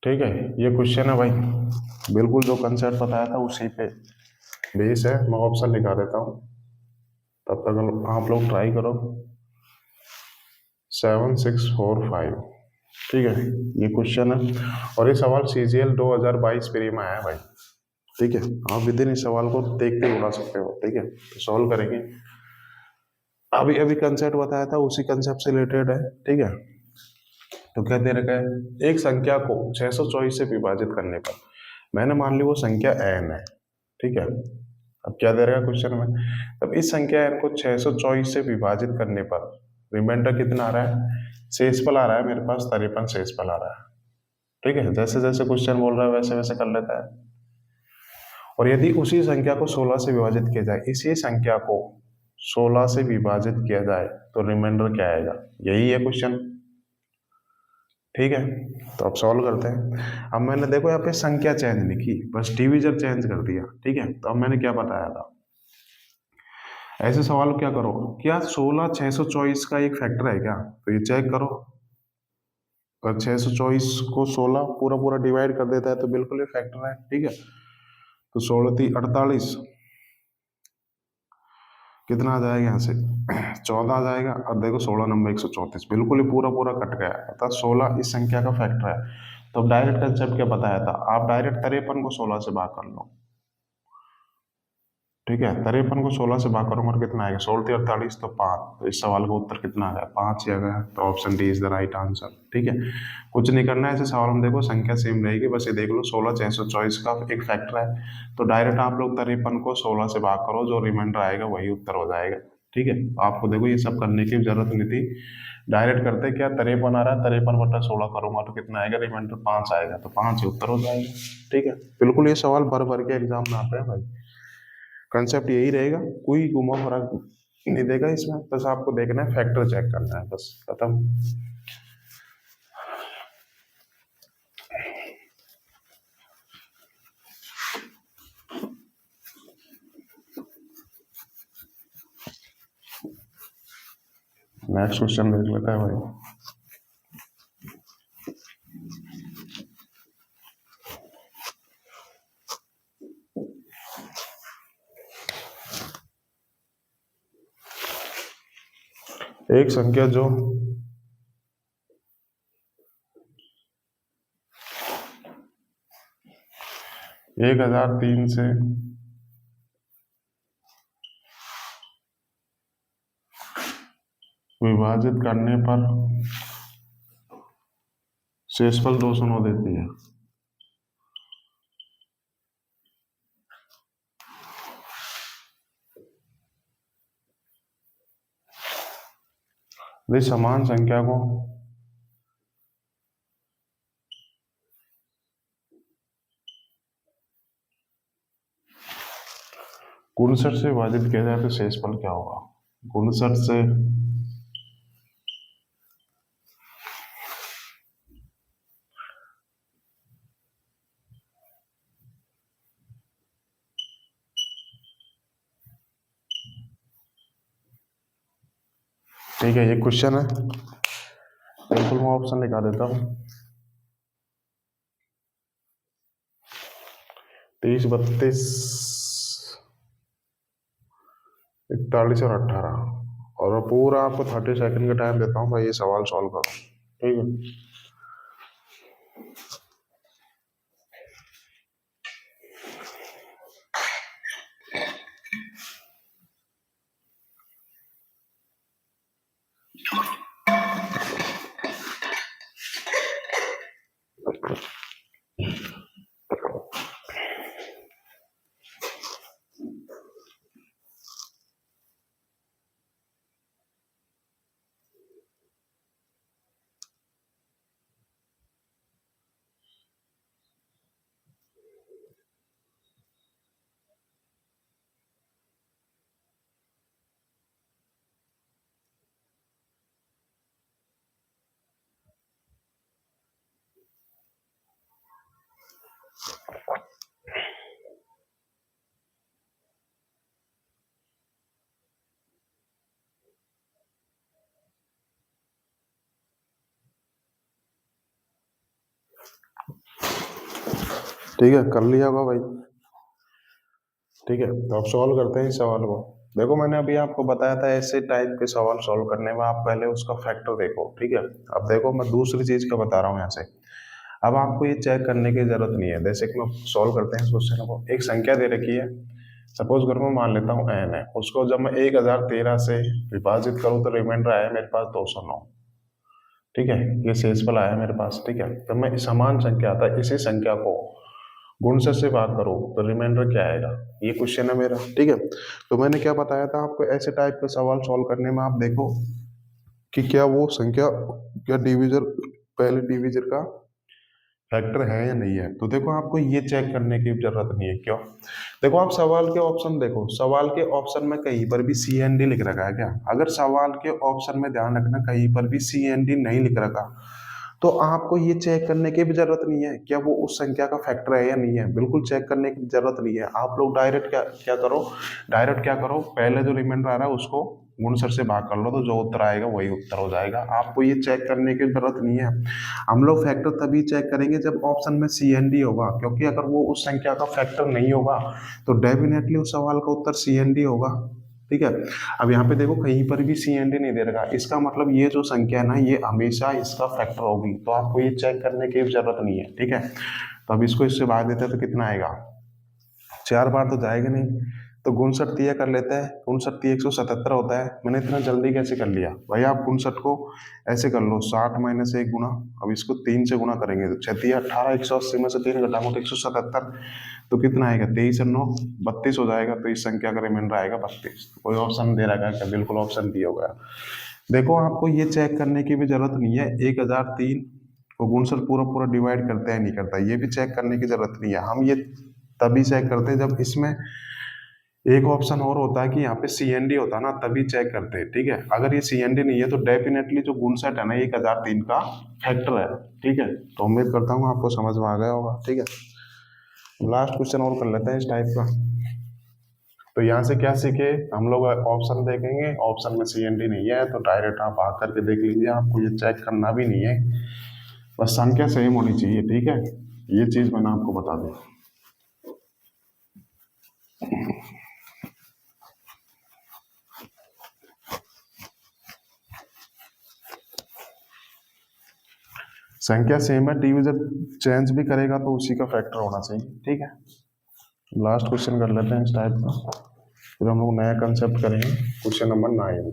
ठीक है, ये क्वेश्चन है भाई, बिल्कुल जो कंसेप्ट बताया था उसी पे बेस है। मैं ऑप्शन लिखा देता हूँ, तब तक आप लोग ट्राई करो। 7645, ठीक है, ये क्वेश्चन है और ये सवाल CGL 2022 प्री में आया है भाई। ठीक है, आप विद इन इस सवाल को देखते ही उड़ा सकते हो। ठीक है, तो सॉल्व करेंगे। अभी अभी कंसेप्ट बताया था उसी कंसेप्ट से रिलेटेड है। ठीक है, तो क्या दे रखा है, एक संख्या को 624 से विभाजित करने पर, मैंने मान ली वो संख्या n है। ठीक है, अब क्या दे रखा है क्वेश्चन में, तब इस संख्या n को 624 से विभाजित करने पर रिमाइंडर कितना आ रहा है, शेषफल आ रहा है मेरे पास 53 शेषफल आ रहा है। ठीक है, जैसे जैसे क्वेश्चन बोल रहा है वैसे वैसे कर लेता है। और यदि उसी संख्या को 16 से विभाजित किया जाए, इसी संख्या को 16 से विभाजित किया जाए तो रिमाइंडर क्या आएगा, यही है क्वेश्चन। ठीक है, तो अब सॉल्व करते हैं। अब मैंने देखो यहाँ पे संख्या चेंज लिखी, बस डिवीजर चेंज कर दिया। ठीक है, तो अब मैंने क्या बताया था, ऐसे सवाल क्या करो, क्या 16 624 का एक फैक्टर है क्या, तो ये चेक करो। अगर 624 को 16 पूरा पूरा डिवाइड कर देता है तो बिल्कुल ये फैक्टर है। ठीक है, तो 16 × 48, कितना आ जाएगा यहाँ से 14 आ जाएगा। और देखो 16 नंबर 134, बिल्कुल ही पूरा पूरा कट गया, अर्थात 16 इस संख्या का फैक्टर है। तो अब डायरेक्ट कंसेप्ट क्या बताया था, आप डायरेक्ट 53 को 16 से भाग कर लो। ठीक है, 53 को 16 से भाग करूंगा तो कितना आएगा, 16 × 48 तो 5। तो इस सवाल का उत्तर कितना आ गया, 5 ही आ गया। तो option D is the right answer. ठीक है, कुछ नहीं करना है, ऐसे सवाल में देखो संख्या सेम रहेगी, बस ये देख लो 16 624 का एक फैक्टर है, तो डायरेक्ट आप लोग 53 को 16 से भाग करो, जो रिमाइंडर आएगा वही उत्तर हो जाएगा। ठीक है, आपको देखो ये सब करने की जरूरत नहीं थी, डायरेक्ट करते क्या, 53 आ रहा है, 53/16 करूंगा तो कितना आएगा, रिमाइंडर 5 आएगा, तो 5 ही उत्तर हो जाएगा। ठीक है, बिल्कुल ये सवाल भर भर के एग्जाम में आते हैं भाई, कंसेप्ट यही रहेगा, कोई घुमा फिरा नहीं देगा इसमें, बस आपको देखना है, फैक्टर चेक करना है, बस खत्म। नेक्स्ट क्वेश्चन देख लेता है भाई। एक संख्या जो 1003 से विभाजित करने पर शेषफल 209 देती है। वे समान संख्या को गुणसठ से विभाजित किया जाए तो शेषफल क्या होगा, गुणसठ से ठीक है, ये क्वेश्चन है, बिल्कुल मैं ऑप्शन निकाल देता हूँ। 30 32 41 और 18, और पूरा आपको 30 सेकंड का टाइम देता हूँ भाई, ये सवाल सॉल्व करो। ठीक है, ठीक है, कर लिया होगा भाई। ठीक है, तो अब सॉल्व करते हैं इस सवाल को। देखो मैंने अभी आपको बताया था ऐसे टाइप के सवाल सॉल्व करने में आप पहले उसका फैक्टर देखो। ठीक है, अब देखो मैं दूसरी चीज का बता रहा हूँ यहाँ से। अब आपको ये चेक करने की जरूरत नहीं है, जैसे कि मैं सॉल्व करते हैं इस क्वेश्चन को। एक संख्या दे रखी है, सपोज करो मैं मान लेता हूँ n है, उसको जब मैं 1013 से विभाजित करूँ तो रिमाइंडर आया मेरे पास 209। ठीक है, ये शेषफल आया मेरे पास। ठीक है, तो मैं समान संख्या था इसी संख्या को गुणज से भाग करो तो रिमाइंडर क्या आएगा, ये क्वेश्चन है मेरा। ठीक है, तो मैंने क्या बताया था आपको, ऐसे टाइप के सवाल सॉल्व करने में आप देखो कि क्या वो संख्या, क्या डिविजर, पहले डिविजर का फैक्टर है या नहीं है। तो देखो आपको ये चेक करने की जरूरत नहीं है। क्यों? देखो आप सवाल के ऑप्शन देखो, सवाल के ऑप्शन में कहीं पर भी सी एन डी लिख रखा है क्या? अगर सवाल के ऑप्शन में ध्यान रखना कहीं पर भी सी एन डी नहीं लिख रखा तो आपको ये चेक करने की भी जरूरत नहीं है क्या वो उस संख्या का फैक्टर है या नहीं है। बिल्कुल चेक करने की जरूरत नहीं है। आप लोग डायरेक्ट क्या क्या करो, डायरेक्ट क्या करो, पहले जो रिमाइंडर आ रहा है उसको गुणसर से भाग कर लो तो जो उत्तर आएगा वही उत्तर हो जाएगा। आपको ये चेक करने की जरूरत नहीं है। हम लोग फैक्टर तभी चेक करेंगे जब ऑप्शन में सी एन डी होगा, क्योंकि अगर वो उस संख्या का फैक्टर नहीं होगा तो डेफिनेटली उस सवाल का उत्तर सी एन डी होगा। ठीक है, अब यहाँ पे देखो कहीं पर भी सी एन डी नहीं दे रखा, इसका मतलब ये जो संख्या है ना ये हमेशा इसका फैक्टर होगी, तो आपको ये चेक करने की जरूरत नहीं है। ठीक है, तो अब इसको इससे भाग देते हैं तो कितना आएगा, 4 बार तो जाएगा नहीं, तो 59 कर लेते हैं। 59 177 होता है। मैंने इतना जल्दी कैसे कर लिया भाई, आप 59 को ऐसे कर लो 60 माइनस 1 गुना, अब इसको 3 से गुना करेंगे तो 6 18, 180 में से 3 घटाओ तो 177, तो कितना आएगा, 23 और 9 32 हो जाएगा। तो इस संख्या का रिमाइंडर आएगा 32। कोई ऑप्शन दे रखा है क्या? बिल्कुल ऑप्शन दिया होगा। देखो आपको ये चेक करने की भी जरूरत नहीं है 1003 को गुणसर पूरा पूरा डिवाइड करता है नहीं करता, ये भी चेक करने की जरूरत नहीं है। हम ये तभी चेक करते हैं जब इसमें एक ऑप्शन और होता है कि यहाँ पे सी एन डी होता है ना, तभी चेक करते हैं। ठीक है, अगर ये सी एन डी नहीं है तो डेफिनेटली जो गुणसेट है ना 1003 का फैक्टर है। ठीक है, तो उम्मीद करता हूँ आपको समझ में आ गया होगा। ठीक है, लास्ट क्वेश्चन और कर लेते हैं इस टाइप का। तो यहाँ से क्या सीखे हम लोग, ऑप्शन देखेंगे, ऑप्शन में सी एन डी नहीं है तो डायरेक्ट आप आ करके देख लीजिए, आपको ये चेक करना भी नहीं है, बस संख्या सेम होनी चाहिए। ठीक है, ये चीज मैंने आपको बता दी। संख्या सेम है, डिविजन चेंज भी करेगा तो उसी का फैक्टर होना चाहिए। ठीक है, लास्ट क्वेश्चन कर लेते हैं इस टाइप का, फिर हम लोग नया कंसेप्ट करेंगे। क्वेश्चन नंबर 9,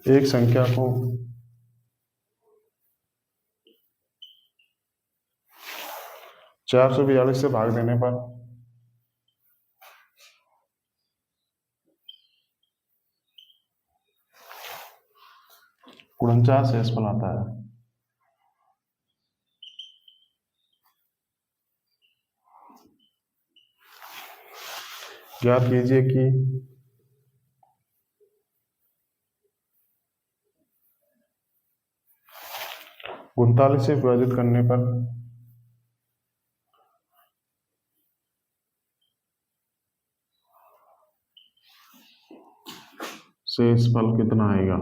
एक संख्या को चार सौ 42 से भाग देने पर 49 शेषफल आता है। ज्ञात कीजिए कि उनतालीस से विभाजित करने पर शेषफल कितना आएगा।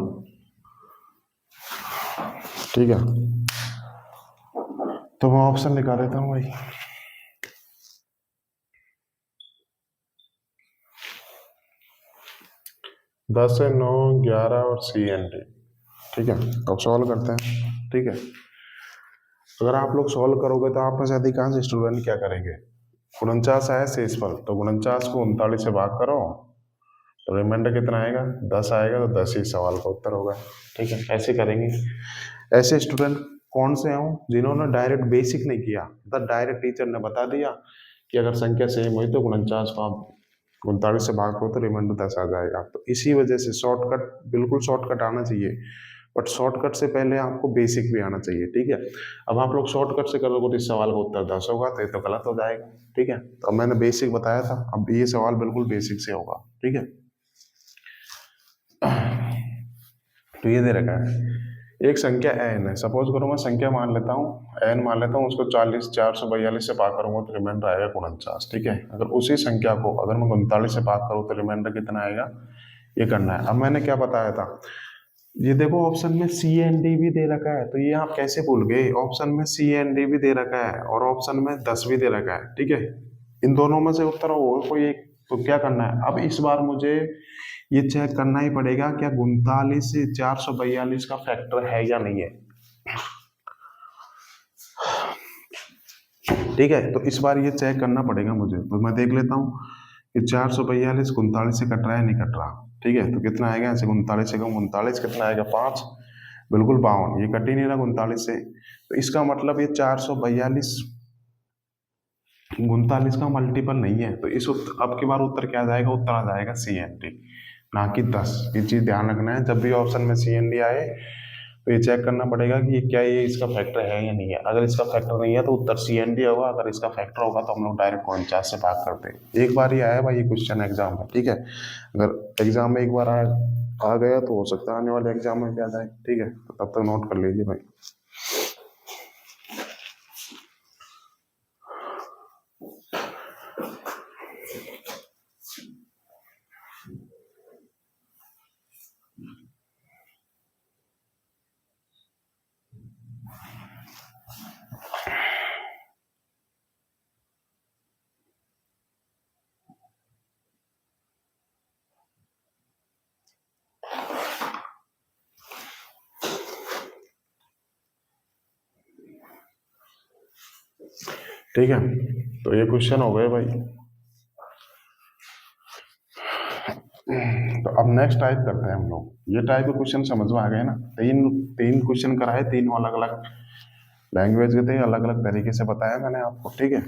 ठीक है, तो मैं ऑप्शन लिखा देता हूं भाई। 10 से 9 11 और सी एन डी। ठीक है, अब सॉल्व करते हैं। ठीक है, अगर आप लोग सॉल्व करोगे तो आप में से अधिकांश स्टूडेंट क्या करेंगे, 49 आया शेषफल तो 49 को 39 से भाग करो तो रिमाइंडर कितना आएगा, 10 आएगा, तो 10 ही सवाल का उत्तर होगा। ठीक है, ऐसे करेंगे। ऐसे स्टूडेंट कौन से हों जिन्होंने डायरेक्ट बेसिक नहीं किया, मतलब डायरेक्ट टीचर ने बता दिया कि अगर संख्या सेम हुई तो 49 को आप 39 से भाग करो तो रिमाइंडर 10 आ जाएगा। तो इसी वजह से शॉर्टकट, बिल्कुल शॉर्टकट आना चाहिए, बट शॉर्टकट से पहले आपको बेसिक भी आना चाहिए। ठीक है, अब आप लोग शॉर्टकट से करोगे तो इस सवाल का उत्तर 10 होगा, तो ये तो गलत हो जाएगा। ठीक है, तो मैंने बेसिक बताया था, अब ये सवाल बिल्कुल बेसिक से होगा। ठीक है, तो ये दे रखा है एक संख्या n है, सपोज करो मैं संख्या मान लेता हूँ n मान लेता हूँ, उसको 442 से भाग करूंगा तो रिमाइंडर आएगा 49। ठीक है, अगर उसी संख्या को अगर मैं 39 से भाग करूँ तो रिमाइंडर कितना आएगा, ये करना है। अब मैंने क्या बताया था, ये देखो ऑप्शन में सी एन डी भी दे रखा है, तो ये आप कैसे भूल गए? ऑप्शन में सी एन डी भी दे रखा है और ऑप्शन में 10 भी दे रखा है, ठीक है। इन दोनों में से उत्तर हो कोई एक, तो क्या करना है अब इस बार मुझे ये चेक करना ही पड़ेगा, क्या 39 से 442 का फैक्टर है या नहीं है, ठीक है। तो इस बार ये चेक करना पड़ेगा मुझे, तो मैं देख लेता हूँ कि 442 39 से कट रहा है नहीं कट रहा, ठीक है। तो कितना आएगा ऐसे, 39 से कम 39 कितना आएगा 5, बिल्कुल 52, ये कट ही नहीं रहा 39 से। तो इसका मतलब ये 442 39 का मल्टीपल नहीं है, तो इस अब की बार उत्तर क्या आ जाएगा, उत्तर आ जाएगा सी एन डी, ना कि 10। ये चीज ध्यान रखना है, जब भी ऑप्शन में सी एन डी आए तो ये चेक करना पड़ेगा कि ये क्या ये इसका फैक्टर है या नहीं है। अगर इसका फैक्टर नहीं है तो उत्तर सी एन डी होगा, अगर इसका फैक्टर होगा तो हम लोग डायरेक्ट 49 से भाग करते हैं। एक बार ही आया भाई ये क्वेश्चन एग्जाम में, ठीक है। अगर एग्जाम में एक बार आ गया तो हो सकता है आने वाले एग्जाम में भी आ जाए, ठीक है। तो तब तक नोट कर लीजिए भाई। ठीक है, तो ये क्वेश्चन हो गए भाई। तो अब नेक्स्ट टाइप करते हैं हम लोग। ये टाइप के क्वेश्चन समझ में आ गए ना, तीन तीन क्वेश्चन कराए, तीनों अलग अलग लैंग्वेज के थे, अलग अलग तरीके से बताया मैंने आपको, ठीक है।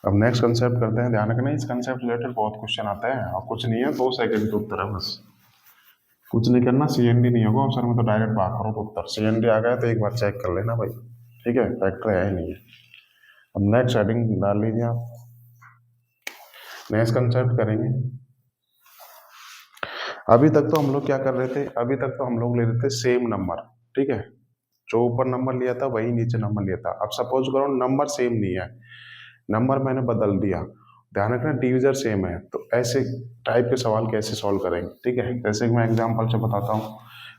अब नेक्स्ट कंसेप्ट करते हैं। ध्यान रखना इस कंसेप्ट रिलेटेड बहुत क्वेश्चन आते हैं, और कुछ नहीं है 2 सेकंड के उत्तर है बस, कुछ नहीं करना। सीएनडी नहीं होगा ऑप्शन में तो डायरेक्ट भाग करो तो उत्तर। सीएनडी आ गया तो एक बार चेक कर लेना भाई, ठीक है, फैक्टर है ही नहीं है। अब नेक्स्ट हेडिंग डाल लीजिए आप, नेक्स्ट कंसेप्ट करेंगे। अभी तक तो हम लोग क्या कर रहे थे, अभी तक तो हम लोग ले रहे थे सेम नंबर, ठीक है। जो ऊपर नंबर लिया था वही नीचे नंबर लिया था। अब सपोज करो नंबर सेम नहीं है, नंबर मैंने बदल दिया। ध्यान रखना डिविजर सेम है, तो ऐसे टाइप के सवाल कैसे सॉल्व करेंगे, ठीक है। जैसे कि मैं एग्जांपल से बताता हूँ।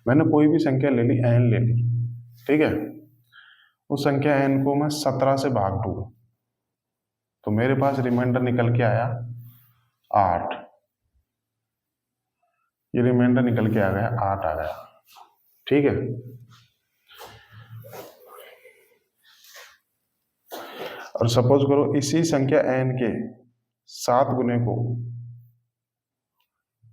मैंने कोई भी संख्या ले ली, एन ले ली, ठीक है। उस संख्या एन को मैं 17 से भाग दूँ तो मेरे पास रिमाइंडर निकल के आया 8। ये रिमाइंडर निकल के आ गया 8 आ गया, ठीक है। और सपोज करो इसी संख्या एन के 7 गुने को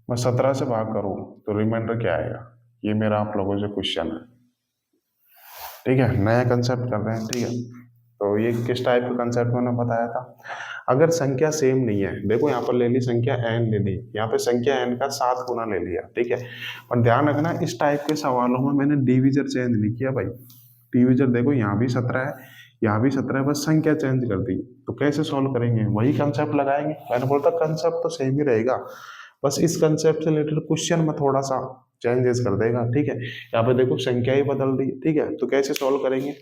मैं 17 से भाग करूं तो रिमाइंडर क्या आएगा। ये मेरा आप लोगों से क्वेश्चन है, ठीक है। नया कंसेप्ट कर रहे हैं, ठीक है। तो ये किस टाइप का कंसेप्ट मैंने बताया था। अगर संख्या सेम नहीं है, देखो यहाँ पर ले ली संख्या एन ले ली, यहाँ पे संख्या एन का 7 गुना ले लिया, ठीक है। और ध्यान रखना इस टाइप के सवालों में मैंने डिविजर चेंज नहीं किया भाई। डिविजर देखो यहाँ भी 17 है, यहाँ भी 17 है, बस संख्या चेंज कर दी। तो कैसे सॉल्व करेंगे, वही कंसेप्ट लगाएंगे। मैंने बोलता कंसेप्ट तो सेम ही रहेगा, बस इस कंसेप्ट से रिलेटेड क्वेश्चन में थोड़ा सा चेंजेस कर देगा, ठीक है। यहाँ पे देखो संख्या ही बदल दी, ठीक है। तो कैसे सॉल्व करेंगे,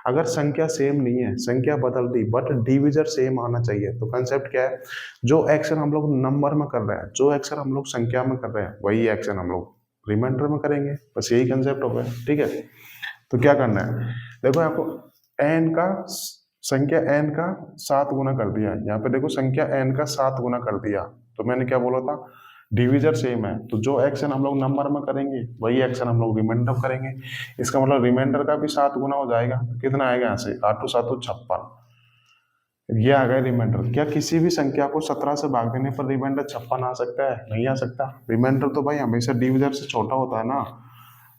अगर संख्या सेम नहीं है, संख्या बदल दी बट डिविजर सेम आना चाहिए, तो कंसेप्ट क्या है, जो एक्शन हम लोग नंबर में कर रहे हैं, जो एक्शन हम लोग संख्या में कर रहे हैं, वही एक्शन हम लोग रिमाइंडर में करेंगे। बस यही कंसेप्ट हो गया, ठीक है। तो क्या करना है, देखो यहाँ को एन का संख्या एन का 7 गुना कर दिया, यहाँ पे देखो संख्या एन का 7 गुना कर दिया। तो मैंने क्या बोला था, डिविजर सेम है, तो जो एक्शन हम लोग नंबर में करेंगे वही एक्शन हम लोग रिमाइंडर में करेंगे। इसका मतलब रिमाइंडर का भी 7 गुना हो जाएगा। तो कितना आएगा यहाँ से, 8 7 56, ये आ गया रिमाइंडर। क्या किसी भी संख्या को 17 से भाग देने पर रिमाइंडर 56 आ सकता है, नहीं आ सकता। रिमाइंडर तो भाई हमेशा डिविजर से छोटा होता है ना,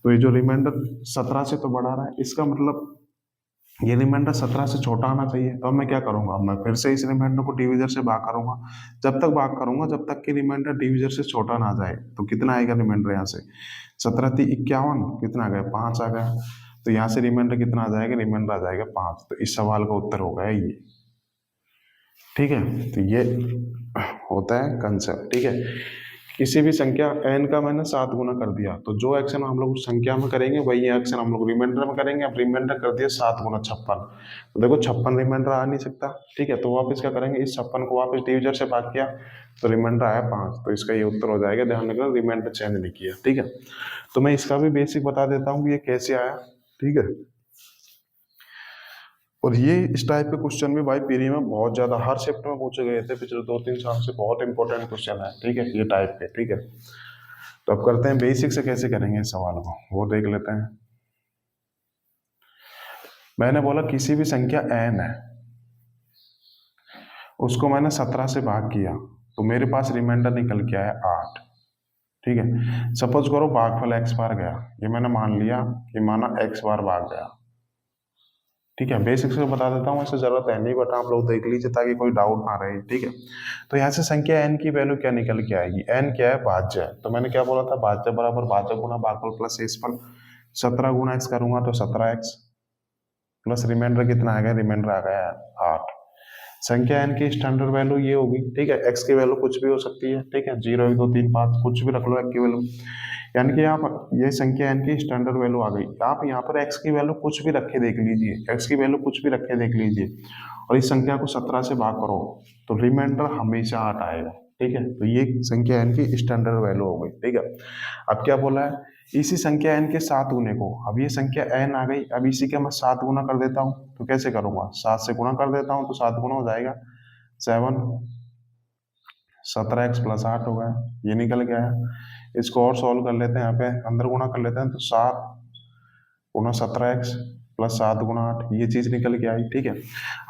तो ये जो रिमाइंडर 17 से तो बढ़ा रहा है, इसका मतलब ये रिमाइंडर 17 से छोटा आना चाहिए। तो अब मैं क्या करूंगा, मैं फिर से इस रिमाइंडर को डिविजर से भाग करूंगा, जब तक भाग करूंगा जब तक कि रिमाइंडर डिविजर से छोटा ना आ जाए। तो कितना आएगा रिमाइंडर यहाँ से, 17 × 51 कितना आ गया, 5 आ गया। तो यहाँ से रिमाइंडर कितना आ जाएगा, रिमाइंडर आ जाएगा 5। तो इस सवाल का उत्तर होगा ये, ठीक है। तो ये होता है कंसेप्ट, ठीक है, किसी भी संख्या n का मैंने 7 गुना कर दिया, तो जो एक्शन हम लोग संख्या में करेंगे वही एक्शन हम लोग रिमाइंडर में करेंगे। अब रिमाइंडर कर दिया 7 गुना 56, तो देखो 56 रिमाइंडर आ नहीं सकता, ठीक है। तो वापस क्या करेंगे, इस 56 को वापस डिविजर से भाग किया तो रिमाइंडर आया 5, तो इसका ये उत्तर हो जाएगा। ध्यान रखना रिमाइंडर चेंज नहीं किया, ठीक है। तो मैं इसका भी बेसिक बता देता हूँ कि ये कैसे आया, ठीक है। और ये इस टाइप के क्वेश्चन भी भाई पीरी में बहुत ज्यादा हर शिफ्ट में पूछे गए थे पिछले 2-3 साल से, बहुत इंपॉर्टेंट क्वेश्चन है, ठीक है, ये टाइप के, ठीक है। तो अब करते हैं बेसिक से कैसे करेंगे इस सवाल को, वो देख लेते हैं। मैंने बोला किसी भी संख्या n है, उसको मैंने 17 से भाग किया, तो मेरे पास रिमाइंडर निकल के आया 8, ठीक है। सपोज करो भागफल x बार गया, ये मैंने मान लिया कि माना x बार भाग गया, ठीक है। बेसिक से बता देता हूँ, ऐसे जरूरत है नहीं, बट आप लोग देख लीजिए ताकि कोई डाउट ना रहे, ठीक है। तो यहाँ से संख्या n की वैल्यू क्या निकल के आएगी, n क्या है, भाज्य है। तो मैंने क्या बोला था, भाज्य बराबर भाज्य गुना भागफल प्लस शेषफल। 17 गुना x करूंगा तो 17x प्लस रिमाइंडर कितना आ गया, रिमाइंडर आ गया 8। संख्या n की स्टैंडर्ड वैल्यू ये होगी, ठीक है। x की वैल्यू कुछ भी हो सकती है, ठीक है, 0 1 2 3 5 कुछ भी रख लो x की वैल्यू, यानी कि आप ये संख्या n की स्टैंडर्ड वैल्यू आ गई। आप यहाँ पर x की वैल्यू कुछ भी रखे देख लीजिए, x की वैल्यू कुछ भी रखे देख लीजिए, और इस संख्या को 17 से भाग करो तो रिमाइंडर हमेशा 8 आएगा, ठीक है। तो ये संख्या n की स्टैंडर्ड वैल्यू हो गई, ठीक है। अब क्या बोला है, इसी संख्या n के 7 गुने को, अब ये संख्या n आ गई, अब इसी का मैं 7 गुना कर देता हूँ, तो कैसे करूंगा, 7 से गुना कर देता हूँ तो 7 गुना हो जाएगा 7, 17x प्लस 8 हो गया, ये निकल गया है। इसको और सॉल्व कर लेते हैं, यहाँ पे अंदर गुणा कर लेते हैं, तो 7 गुना 17x प्लस 7 गुना 8, ये चीज निकल के आई, ठीक है।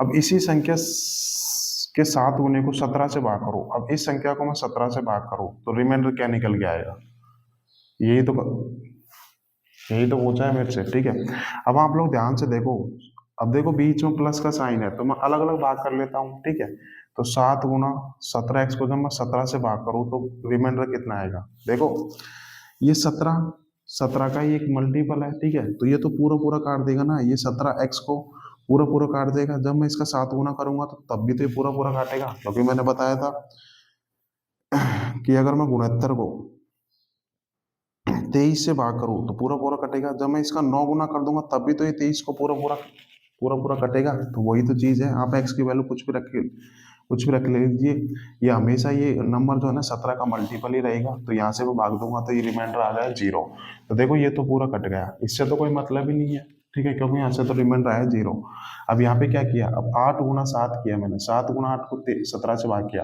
अब इसी संख्या के 7 गुने को 17 से भाग करो, अब इस संख्या को मैं 17 से भाग करूं तो रिमाइंडर क्या निकल के आएगा, यही तो पूछा है मेरे से, ठीक है। अब आप लोग ध्यान से देखो, अब देखो बीच में प्लस का साइन है, तो मैं अलग अलग भाग कर लेता हूँ, ठीक है। तो 7 गुना 17x को जब मैं 17 से भाग करूँ तो रिमाइंडर कितना आएगा, देखो ये 17 का ही एक मल्टीपल है, ठीक है। तो ये तो पूरा पूरा काट देगा ना, ये 17x को पूरा पूरा काट देगा। जब मैं इसका 7 गुना करूंगा तो तब भी तो ये पूरा पूरा काटेगा, क्योंकि मैंने बताया था कि अगर मैं गुणोत्तर को 23 से भाग करूं तो पूरा पूरा कटेगा। जब मैं इसका 9 गुना कर दूंगा तब भी तो ये 23 को पूरा पूरा कटेगा। तो वही तो चीज है, आप x की वैल्यू कुछ भी रख लीजिए, ये हमेशा ये नंबर जो है ना 17 का मल्टीपल ही रहेगा। तो यहाँ से मैं भाग दूंगा तो ये रिमाइंडर आ जाए 0। तो देखो ये तो पूरा कट गया, इससे तो कोई मतलब ही नहीं है, ठीक है, क्योंकि यहाँ से तो रिमाइंडर आया 0। अब यहाँ पे क्या किया, अब 8 गुना 7 किया मैंने, 7 गुना 8 को 17 से भाग किया।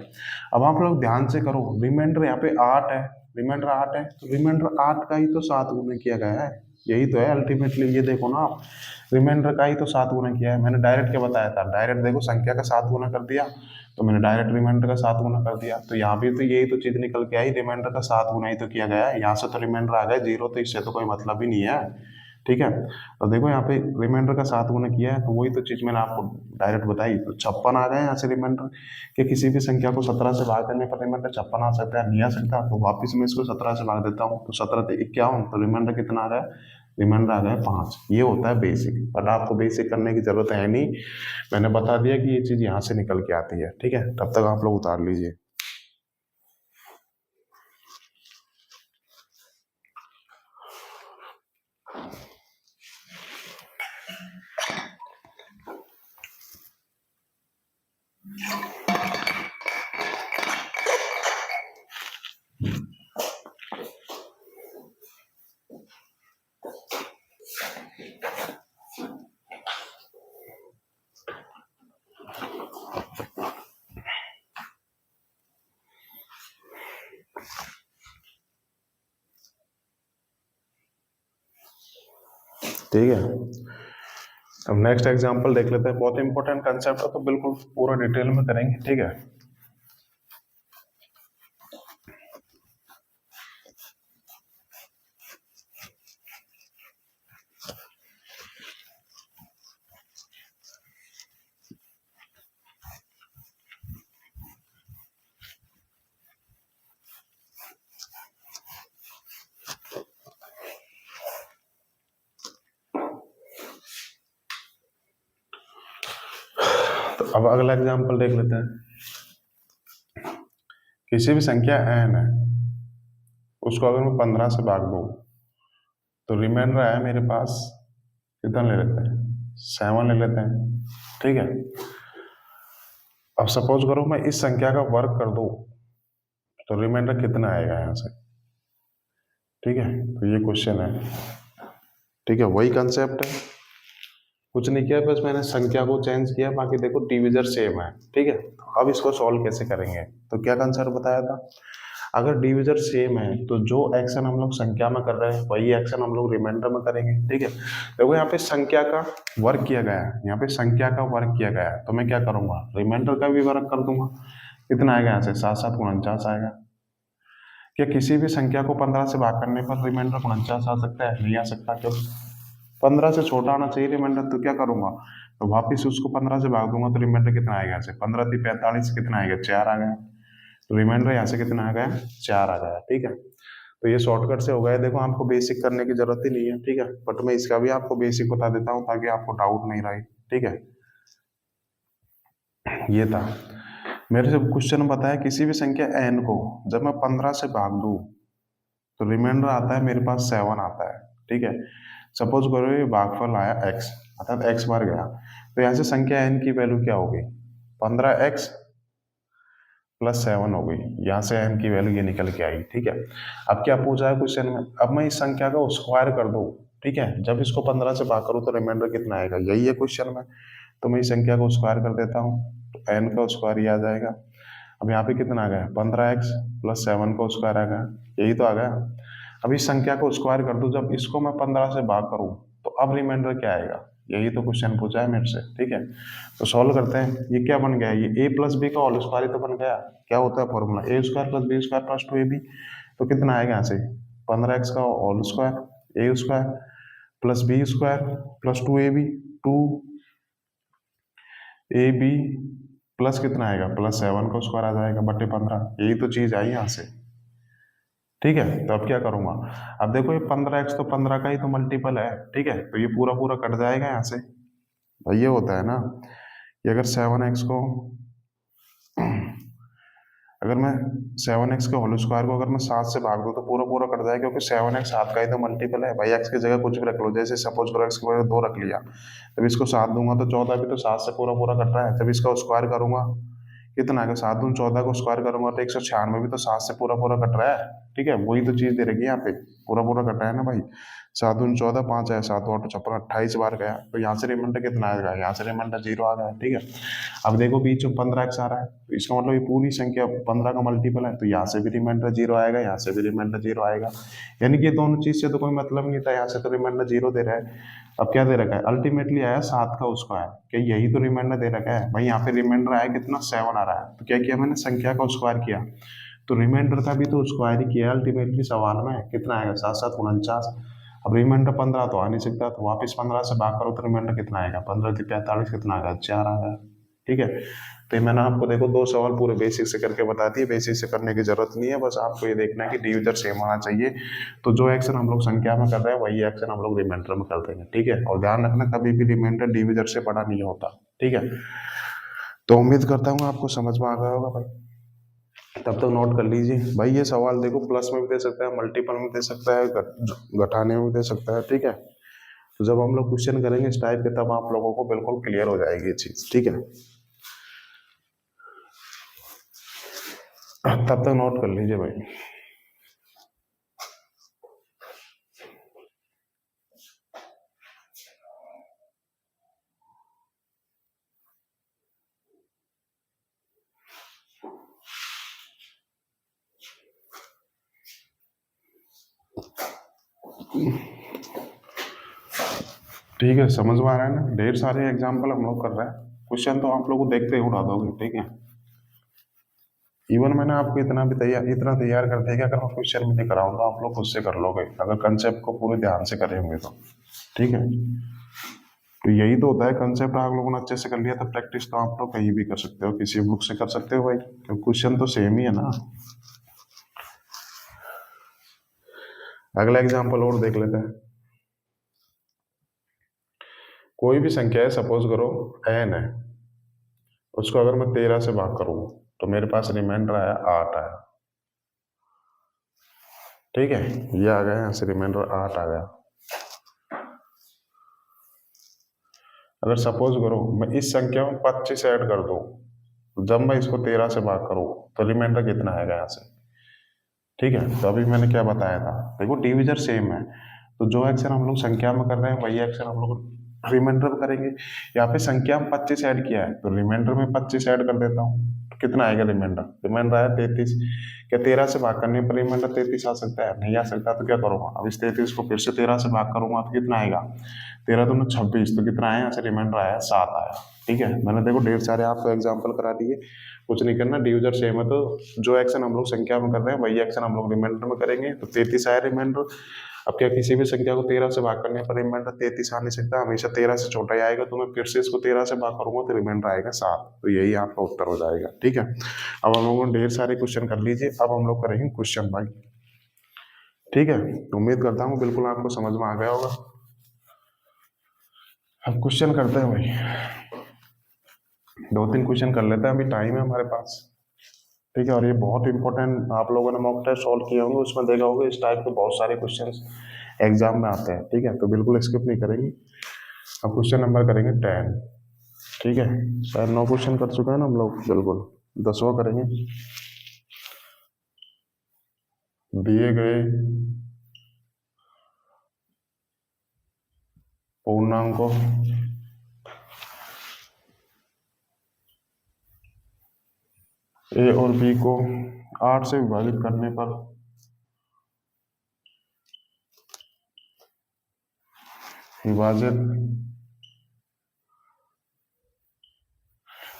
अब आप लोग ध्यान से करो, रिमाइंडर यहाँ पे 8 है, रिमाइंडर 8 है, तो रिमाइंडर 8 का ही तो 7 गुना किया गया है, यही तो है अल्टीमेटली। ये देखो ना आप, रिमाइंडर का ही तो 7 गुना किया है। मैंने डायरेक्ट क्या बताया था, डायरेक्ट देखो संख्या का 7 गुना कर दिया, तो मैंने डायरेक्ट रिमाइंडर का 7 गुना कर दिया। तो यहाँ भी तो यही तो चीज निकल के आई, रिमाइंडर का 7 गुना ही तो किया गया है। यहाँ से तो रिमाइंडर आ गया 0, तो इससे तो कोई मतलब ही नहीं है, ठीक है। तो देखो यहाँ पे रिमाइंडर का 7 गुना किया है, तो वही तो चीज मैंने आपको डायरेक्ट बताई। तो 56 आ गया यहाँ से रिमाइंडर के, किसी भी संख्या को 17 से भाग करने पर रिमाइंडर 56 आ सकता है, नहीं आ सकता। तो वापिस मैं इसको 17 से भाग देता हूँ, तो 17 से 51, तो रिमाइंडर कितना आ रहा है, रिमाइंडर आ गया 5। ये होता है बेसिक, बट आपको बेसिक करने की जरूरत है नहीं, मैंने बता दिया कि ये चीज यहाँ से निकल के आती है, ठीक है। तब तक आप लोग उतार लीजिए। ठीक है, अब नेक्स्ट एग्जांपल देख लेते हैं। बहुत इंपॉर्टेंट कंसेप्ट है, तो बिल्कुल पूरा डिटेल में करेंगे, ठीक है। तो अब अगला एग्जांपल देख लेते हैं। किसी भी संख्या n है, उसको अगर मैं 15 से भाग दूँ तो रिमाइंडर आया मेरे पास, कितना ले लेते हैं, 7 ले लेते हैं। ठीक है, अब सपोज करो मैं इस संख्या का वर्ग कर दूं तो रिमाइंडर कितना आएगा यहाँ से। ठीक है, तो ये क्वेश्चन है। ठीक है, वही कंसेप्ट है, कुछ नहीं किया, बस मैंने संख्या को चेंज किया, बाकी देखो डिविजर सेम है। ठीक है, अब इसको सॉल्व कैसे करेंगे, तो क्या कंसेप्ट बताया था, अगर डिविजर सेम है तो जो एक्शन हम लोग संख्या में कर रहे हैं वही एक्शन हम लोग रिमाइंडर में करेंगे। ठीक है, देखो यहाँ पे संख्या का वर्ग किया गया है, यहाँ पे संख्या का वर्ग किया गया है, तो मैं क्या करूंगा, रिमाइंडर का भी वर्ग कर दूंगा। कितना आएगा यहाँ से, 7×7 = 49 आएगा। क्या किसी भी संख्या को 15 से भाग करने पर रिमाइंडर 49 आ सकता है, नहीं आ सकता, क्यों, 15 से छोटा आना चाहिए रिमाइंडर। तो क्या करूंगा, तो वापिस उसको 15 से भाग दूंगा तो रिमाइंडर कितना आएगा यहाँ से, 15×3 = 45, कितना आएगा, 4 आ गया। तो रिमाइंडर यहाँ से कितना आ गया, 4 आ गया। ठीक है, तो ये शॉर्टकट से हो गया, देखो आपको बेसिक करने की जरूरत ही नहीं है। ठीक है, बट मैं इसका भी आपको बेसिक बता देता हूँ ताकि आपको डाउट नहीं रहे। ठीक है, ये था मेरे से क्वेश्चन बताया, किसी भी संख्या n को जब मैं 15 से भाग दूं तो रिमाइंडर आता है मेरे पास 7 आता है। ठीक है, सपोज करो ये भागफल आया x, अर्थात x बार गया, तो यहाँ से संख्या n की वैल्यू क्या होगी, 15x + 7 हो गई, यहाँ से n की वैल्यू ये निकल के आई। ठीक है, अब क्या पूछा है क्वेश्चन में, अब मैं इस संख्या का स्क्वायर कर दूं, ठीक है, जब इसको 15 से भाग करूं तो रिमाइंडर कितना आएगा, यही है क्वेश्चन में। तो मैं इस संख्या को स्क्वायर कर देता हूँ, तो n का स्क्वायर ये आ जाएगा। अब यहाँ पे कितना आ गया, 15x + 7 का स्क्वायर आ गया, यही तो आ गया। अब इस संख्या को स्क्वायर कर दूं, जब इसको मैं 15 से भाग करूं तो अब रिमाइंडर क्या आएगा, यही तो क्वेश्चन पूछा है मेरे से। ठीक है, तो सॉल्व करते हैं। ये क्या बन गया, ये a + b का होल स्क्वायर ही तो बन गया। क्या होता है फॉर्मूला, a² + b² + 2ab। तो कितना आएगा यहाँ से, 15x का whole square, a² + b² + 2ab, 2ab plus कितना आएगा, +7 का स्क्वायर आ जाएगा बटे 15, यही तो चीज आई यहाँ से। ठीक है, तो अब क्या करूंगा, अब देखो ये 15x तो 15 का ही तो मल्टीपल है। ठीक है, तो ये पूरा पूरा कट जाएगा यहाँ से। भाई ये होता है ना कि अगर 7x को अगर मैं 7x के होल स्क्वायर को अगर मैं 7 से भाग दूं तो पूरा पूरा कट जाएगा, क्योंकि 7x 7 का ही तो मल्टीपल है भाई। x की जगह कुछ भी रख लो, जैसे सपोज करो x की वजह 2 रख लिया, जब इसको 7 दूंगा तो 14 भी तो 7 से पूरा पूरा कट रहा है। जब इसका स्क्वायर करूंगा कितना आएगा, 7×14 को स्क्वायर करूंगा तो 196 भी तो 7 से पूरा पूरा कट रहा है। ठीक है, वही तो चीज दे रही है यहाँ पे, पूरा पूरा कट रहा है ना भाई। 7×14 5 है, 7×8 56, 28 बार गया, तो यहाँ से रिमाइंडर कितना आएगा, यहाँ से रिमाइंडर 0 आ गया। ठीक है, अब देखो बीच में 15x आ रहा है, तो इसका मतलब ये पूरी संख्या 15 का मल्टीपल है, तो यहाँ से भी रिमाइंडर 0 आएगा, यहाँ से भी रिमाइंडर 0 आएगा। यानी कि दोनों चीज से तो कोई मतलब नहीं था, यहाँ से तो रिमाइंडर 0 दे रहा है। अब क्या दे रखा है, अल्टीमेटली आया 7 का स्क्वायर, क्या यही तो रिमाइंडर दे रखा है भाई। यहाँ पे रिमाइंडर आया कितना, 7 आ रहा है, तो क्या किया मैंने, संख्या का स्क्वायर किया, तो रिमाइंडर का भी तो स्क्वायर ही किया अल्टीमेटली। सवाल में कितना आएगा, 7×7 = 49। अब रिमाइंडर 15 तो आ नहीं सकता, तो वापस 15 से भाग करो तो रिमाइंडर कितना आएगा, 15×3 = 45, कितना आएगा, 4 आएगा। ठीक है, तो मैंने आपको देखो 2 सवाल पूरे बेसिक से करके बता दिए, बेसिक से करने की जरूरत नहीं है, बस आपको ये देखना है कि डिविजर सेम होना चाहिए। तो जो एक्शन हम लोग संख्या में कर रहे हैं वही एक्शन हम लोग रिमाइंडर में कर देंगे। ठीक है, और ध्यान रखना कभी भी रिमाइंडर डिविजर से बड़ा नहीं होता। ठीक है, तो उम्मीद करता हूँ आपको समझ में आ गया होगा भाई, तब तक नोट कर लीजिए भाई। ये सवाल देखो प्लस में भी दे सकता है, मल्टीपल में दे सकता है, घटाने में भी दे सकता है। ठीक है, तो जब हम लोग क्वेश्चन करेंगे इस टाइप के तब आप लोगों को बिल्कुल क्लियर हो जाएगी ये चीज। ठीक है, तब तक नोट कर लीजिए भाई। ठीक है, समझ में आ रहा है ना, ढेर सारे एग्जाम्पल हम लोग कर रहे हैं, क्वेश्चन तो आप लोग को देखते ही उड़ा दोगे। ठीक है, इवन मैंने आपको इतना तैयार कर दिया कि अगर मैं क्वेश्चन भी नहीं कराऊंगा आप लोग खुद से कर लोगे, अगर कंसेप्ट को पूरे ध्यान से करे होंगे तो। ठीक है, तो यही तो होता है, कंसेप्ट आप लोगों ने अच्छे से कर लिया तो प्रैक्टिस तो आप लोग कहीं भी कर सकते हो, किसी बुक से कर सकते हो भाई, क्योंकि क्वेश्चन तो सेम ही है ना। अगला एग्जाम्पल और देख लेते हैं। कोई भी संख्या है, सपोज करो n है, उसको अगर मैं 13 से भाग करूँ तो मेरे पास रिमाइंडर आया 8 आया। ठीक है, ये आ गया यहाँ से रिमाइंडर 8 आ गया। अगर सपोज करो मैं इस संख्या में 25 ऐड कर दूं, जब मैं इसको 13 से भाग करूं तो रिमाइंडर कितना आएगा यहाँ से। ठीक है, तो अभी मैंने क्या बताया था, देखो डिविजन सेम है, तो जो एक्शन हम लोग संख्या में कर रहे हैं वही एक्शन हम लोग रिमाइंडर में करेंगे। यहाँ पे संख्या में 25 ऐड किया है तो रिमाइंडर में 25 ऐड कर देता हूँ, तो कितना आएगा रिमाइंडर। रिमाइंडर आया 33। क्या 13 से भाग करने पर रिमाइंडर 33 आ सकता है? नहीं आ सकता। तो क्या करूँगा, अब इस 33 को फिर से 13 से भाग करूंगा तो कितना आएगा, 13 दूनी 26, तो कितना आया यहाँ से रिमाइंडर आया 7 आया। ठीक है, मैंने देखो ढेर सारे आपको एग्जाम्पल करा दिए, कुछ नहीं करना, डिविजन सेम है तो जो एक्शन हम लोग संख्या में कर रहे हैं वही एक्शन हम लोग रिमाइंडर में करेंगे। तो 33 आया रिमाइंडर। अब क्या किसी भी संख्या को 13 से भाग करने पर रिमाइंडर 33 आ नहीं सकता, हमेशा 13 से छोटा ही आएगा, तो मैं फिर से इसको 13 से भाग करूंगा तो रिमाइंडर आएगा 7। तो यही आपका उत्तर हो जाएगा। ठीक है, अब हम लोगों ने ढेर सारे क्वेश्चन कर लीजिए, अब हम लोग करेंगे क्वेश्चन भाई। ठीक है, उम्मीद करता हूँ बिल्कुल आपको समझ में आ गया होगा। अब क्वेश्चन करते हैं भाई, 2-3 क्वेश्चन कर लेते हैं, अभी टाइम है हमारे पास। ठीक है, और ये बहुत इंपॉर्टेंट, आप लोगों ने मॉक टेस्ट सॉल्व किए होंगे, उसमें देखा होगा इस टाइप के बहुत सारे क्वेश्चंस एग्जाम में आते हैं। ठीक है, तो बिल्कुल स्किप नहीं करेंगे। अब क्वेश्चन नंबर करेंगे 10। ठीक है, शायद 9 क्वेश्चन कर चुके हैं ना हम लोग, बिल्कुल 10वां करेंगे। दिए गए पूर्णांकों ए और बी को 8 से विभाजित करने पर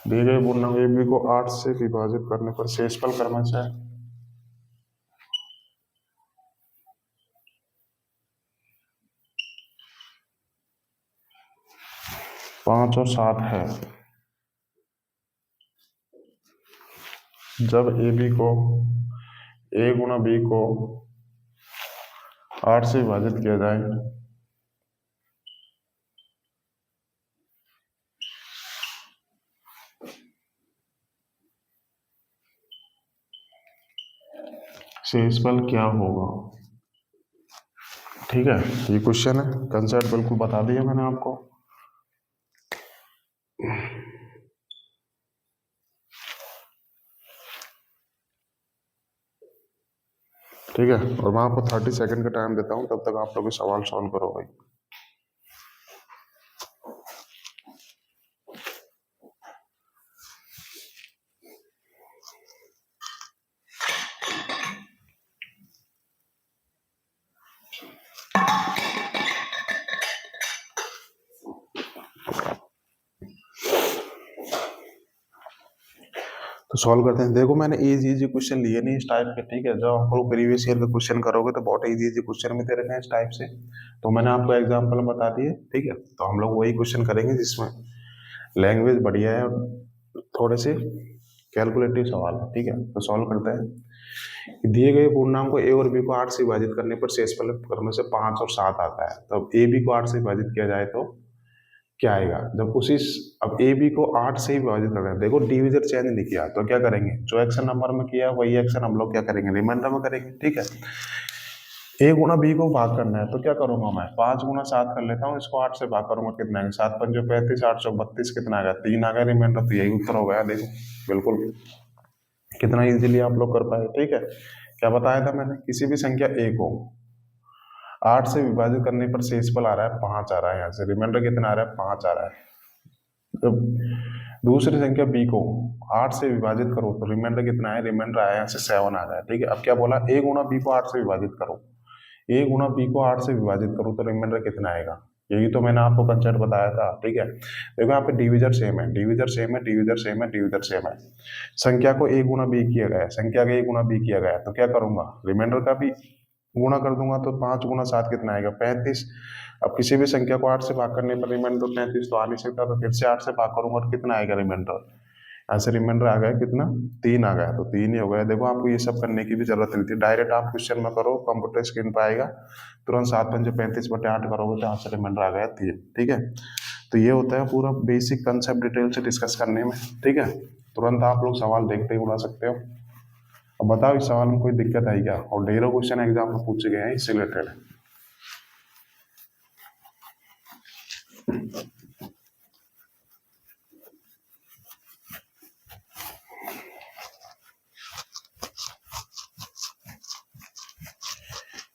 दिए गए पूर्णांक ए बी को 8 से विभाजित करने पर शेषफल क्रमशः है 5 और 7 है। जब ए बी को ए गुना बी को 8 से विभाजित किया जाए शेषफल क्या होगा। ठीक है, ये क्वेश्चन है, कंसेप्ट बिल्कुल बता दिया मैंने आपको। ठीक है, और मैं आपको 30 सेकंड का टाइम देता हूं, तब तक आप लोग सवाल सॉल्व करो भाई। तो सॉल्व करते हैं। देखो मैंने इजी इजी क्वेश्चन लिए नहीं इस टाइप के। ठीक है, जब आप लोग प्रीवियस ईयर का क्वेश्चन करोगे तो बहुत इजी इजी क्वेश्चन भी दे रखे हैं इस टाइप से, तो मैंने आपको एग्जांपल बता दिए। ठीक है, तो हम लोग वही क्वेश्चन करेंगे जिसमें लैंग्वेज बढ़िया है और थोड़े से कैलकुलेटिव सवाल है। ठीक है, तो सॉल्व करते हैं। दिए गए पूर्णांक को ए और बी को 8 से विभाजित करने पर शेषफल क्रम से 5 और 7 आता है। तो अब ए बी को 8 से विभाजित किया जाए तो क्या आएगा। जब उसी अब ए बी को 8 से ही विभाजित कर रहे हैं, देखो डिविजन चेंज नहीं किया, तो क्या करेंगे, जो एक्शन नंबर में किया वही एक्शन हम लोग क्या करेंगे, रिमाइंडर में करेंगे। ठीक है, ए गुना बी को भाग करना है तो क्या करूंगा मैं, 5 गुना 7 कर लेता हूँ, इसको 8 से भाग करूंगा, कितना आएगा, 7 पंजो 35, 8 चौक 32, कितना आएगा, 3 आ गया रिमाइंडर। तो यही उत्तर हो गया। देखो बिल्कुल कितना इजीली आप लोग कर पाए। ठीक है, क्या बताया था मैंने, किसी भी संख्या ए को 8 से विभाजित करने पर शेषफल आ रहा है 5 आ रहा है, यहाँ से रिमाइंडर कितना आ रहा है, 5 आ रहा है। जब दूसरी संख्या बी को 8 से विभाजित करो तो रिमाइंडर कितना है, रिमाइंडर आया यहाँ से 7 आ रहा है। ठीक है, अब क्या बोला, ए गुना बी को 8 से विभाजित करो, ए गुना बी को 8 से विभाजित करो तो रिमाइंडर कितना आएगा। यही तो मैंने आपको कंसेप्ट बताया था। ठीक है, देखो यहाँ पे डिविजन सेम है, डिविजन सेम है, डिविजन सेम है, डिविजन सेम है। संख्या को ए गुना बी किया गया है, संख्या का ए गुना बी किया गया है, तो क्या करूंगा, रिमाइंडर का भी गुणा कर दूंगा, तो 5 गुना 7 कितना आएगा, 35। अब किसी भी संख्या को 8 से भाग करने पर रिमाइंडर 35 तो आ नहीं सकता, तो फिर से 8 से भाग करूंगा तो कितना आएगा रिमाइंडर, यहाँ से रिमाइंडर आ गया कितना, 3 आ गया, तो 3 ही हो गया। देखो आपको ये सब करने की भी जरूरत नहीं थी, डायरेक्ट आप क्वेश्चन में करो, कंप्यूटर स्क्रीन पर आएगा, तुरंत 7 पंजे 35/8 करोगे तो यहाँ से रिमाइंडर आ गया 3। ठीक है, तो ये होता है पूरा बेसिक कंसेप्ट डिटेल से डिस्कस करने में। ठीक है, तुरंत आप लोग सवाल देखते ही उड़ा सकते हो। अब बताओ इस सवाल में कोई दिक्कत आई क्या? और ढेरों क्वेश्चन एग्जाम में पूछे गए हैं इससे रिलेटेड।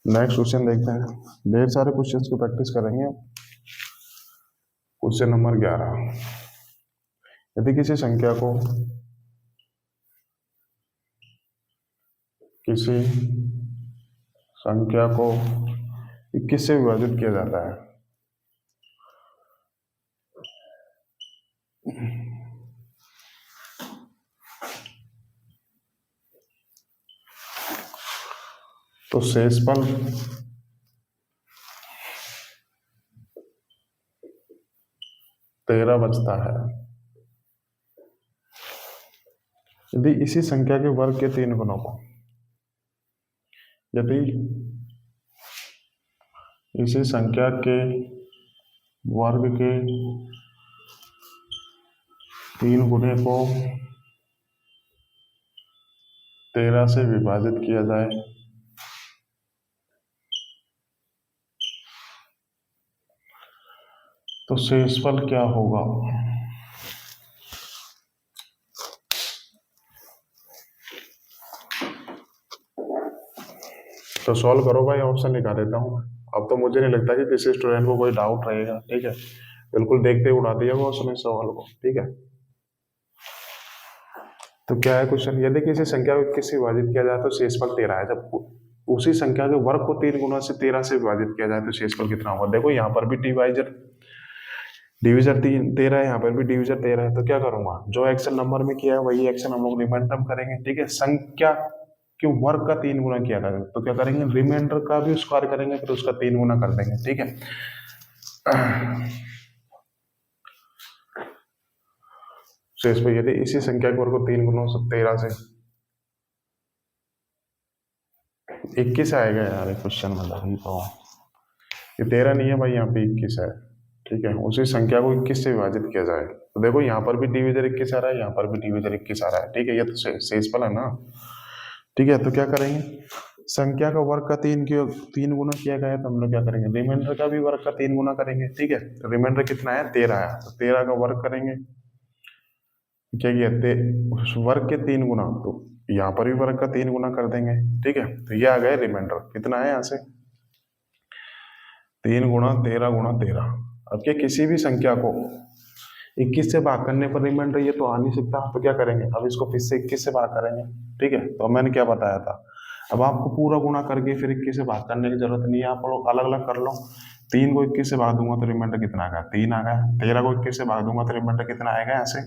नेक्स्ट क्वेश्चन देखते हैं, ढेर सारे क्वेश्चंस की प्रैक्टिस करेंगे। क्वेश्चन नंबर 11, यदि किसी संख्या को किसी संख्या को 21 से विभाजित किया जाता है तो शेषफल तेरह बचता है। यदि इसी संख्या के वर्ग के 3 गुणों को, यदि इसी संख्या के वर्ग के 3 गुणे को 13 से विभाजित किया जाए तो शेषफल क्या होगा? तो सॉल्व करो भाई, ऑप्शन निकाल देता हूँ। अब तो मुझे नहीं लगता कि किसी स्टूडेंट को कोई डाउट रहेगा, ठीक है। बिल्कुल देखते ही उड़ा दिया वो उसने सवाल को, ठीक है। तो क्या है क्वेश्चन, यदि किसी संख्या को 21 से विभाजित किया जाए तो शेषफल 13 है। जब उसी संख्या के वर्ग को 3 गुना से 13 से विभाजित किया जाए तो शेषफल कितना होगा? देखो यहाँ पर भी डिविजर 13 है, यहाँ पर भी डिविजर 13 है। तो क्या करूंगा, जो एक्शन नंबर में किया है वही एक्शन हम लोग रिमाइंडर में करेंगे, ठीक है। संख्या के वर्ग का 3 गुना किया था तो क्या करेंगे, रिमाइंडर का भी स्क्वायर करेंगे, फिर उसका 3 गुना कर देंगे, ठीक है। शेष पे यदि इसी संख्या के वर्ग को 3 गुना 13 से 21 आएगा यार क्वेश्चन में, तो ये 13 नहीं है भाई, यहाँ पे 21 है, ठीक है। उसी संख्या को 21 से विभाजित किया जाए तो देखो यहाँ पर भी डिविजर 21 आ रहा है, यहाँ पर भी डिविजर 21 आ रहा है, ठीक है। ये तो शेषफल है ना, ठीक है। तो क्या करेंगे, संख्या का वर्ग का 3 गुना किया गया है तो हम लोग क्या करेंगे, रिमाइंडर का भी वर्ग का 3 गुना करेंगे, ठीक है। तो रिमाइंडर कितना है, 13 है, तो 13 का वर्ग करेंगे, क्या किया, उस वर्ग के 3 गुना, तो यहाँ पर भी वर्ग का 3 गुना कर देंगे, ठीक है। तो ये आ गया रिमाइंडर, कितना है यहाँ से 3 गुणा 13 गुणा 13। अब क्या किसी भी संख्या को 21 से भाग करने पर रिमाइंडर ये तो आ नहीं सकता, तो क्या करेंगे, अब इसको फिर से 21 से भाग करेंगे, ठीक है। तो मैंने क्या बताया था, अब आपको पूरा गुणा करके फिर 21 से भाग करने की जरूरत नहीं है, आप लोग अलग अलग कर लो। 3 को 21 से भाग दूंगा तो रिमाइंडर कितना आएगा, 3 आ गया। 13 को 21 से भाग दूंगा तो रिमाइंडर कितना आएगा, यहाँ से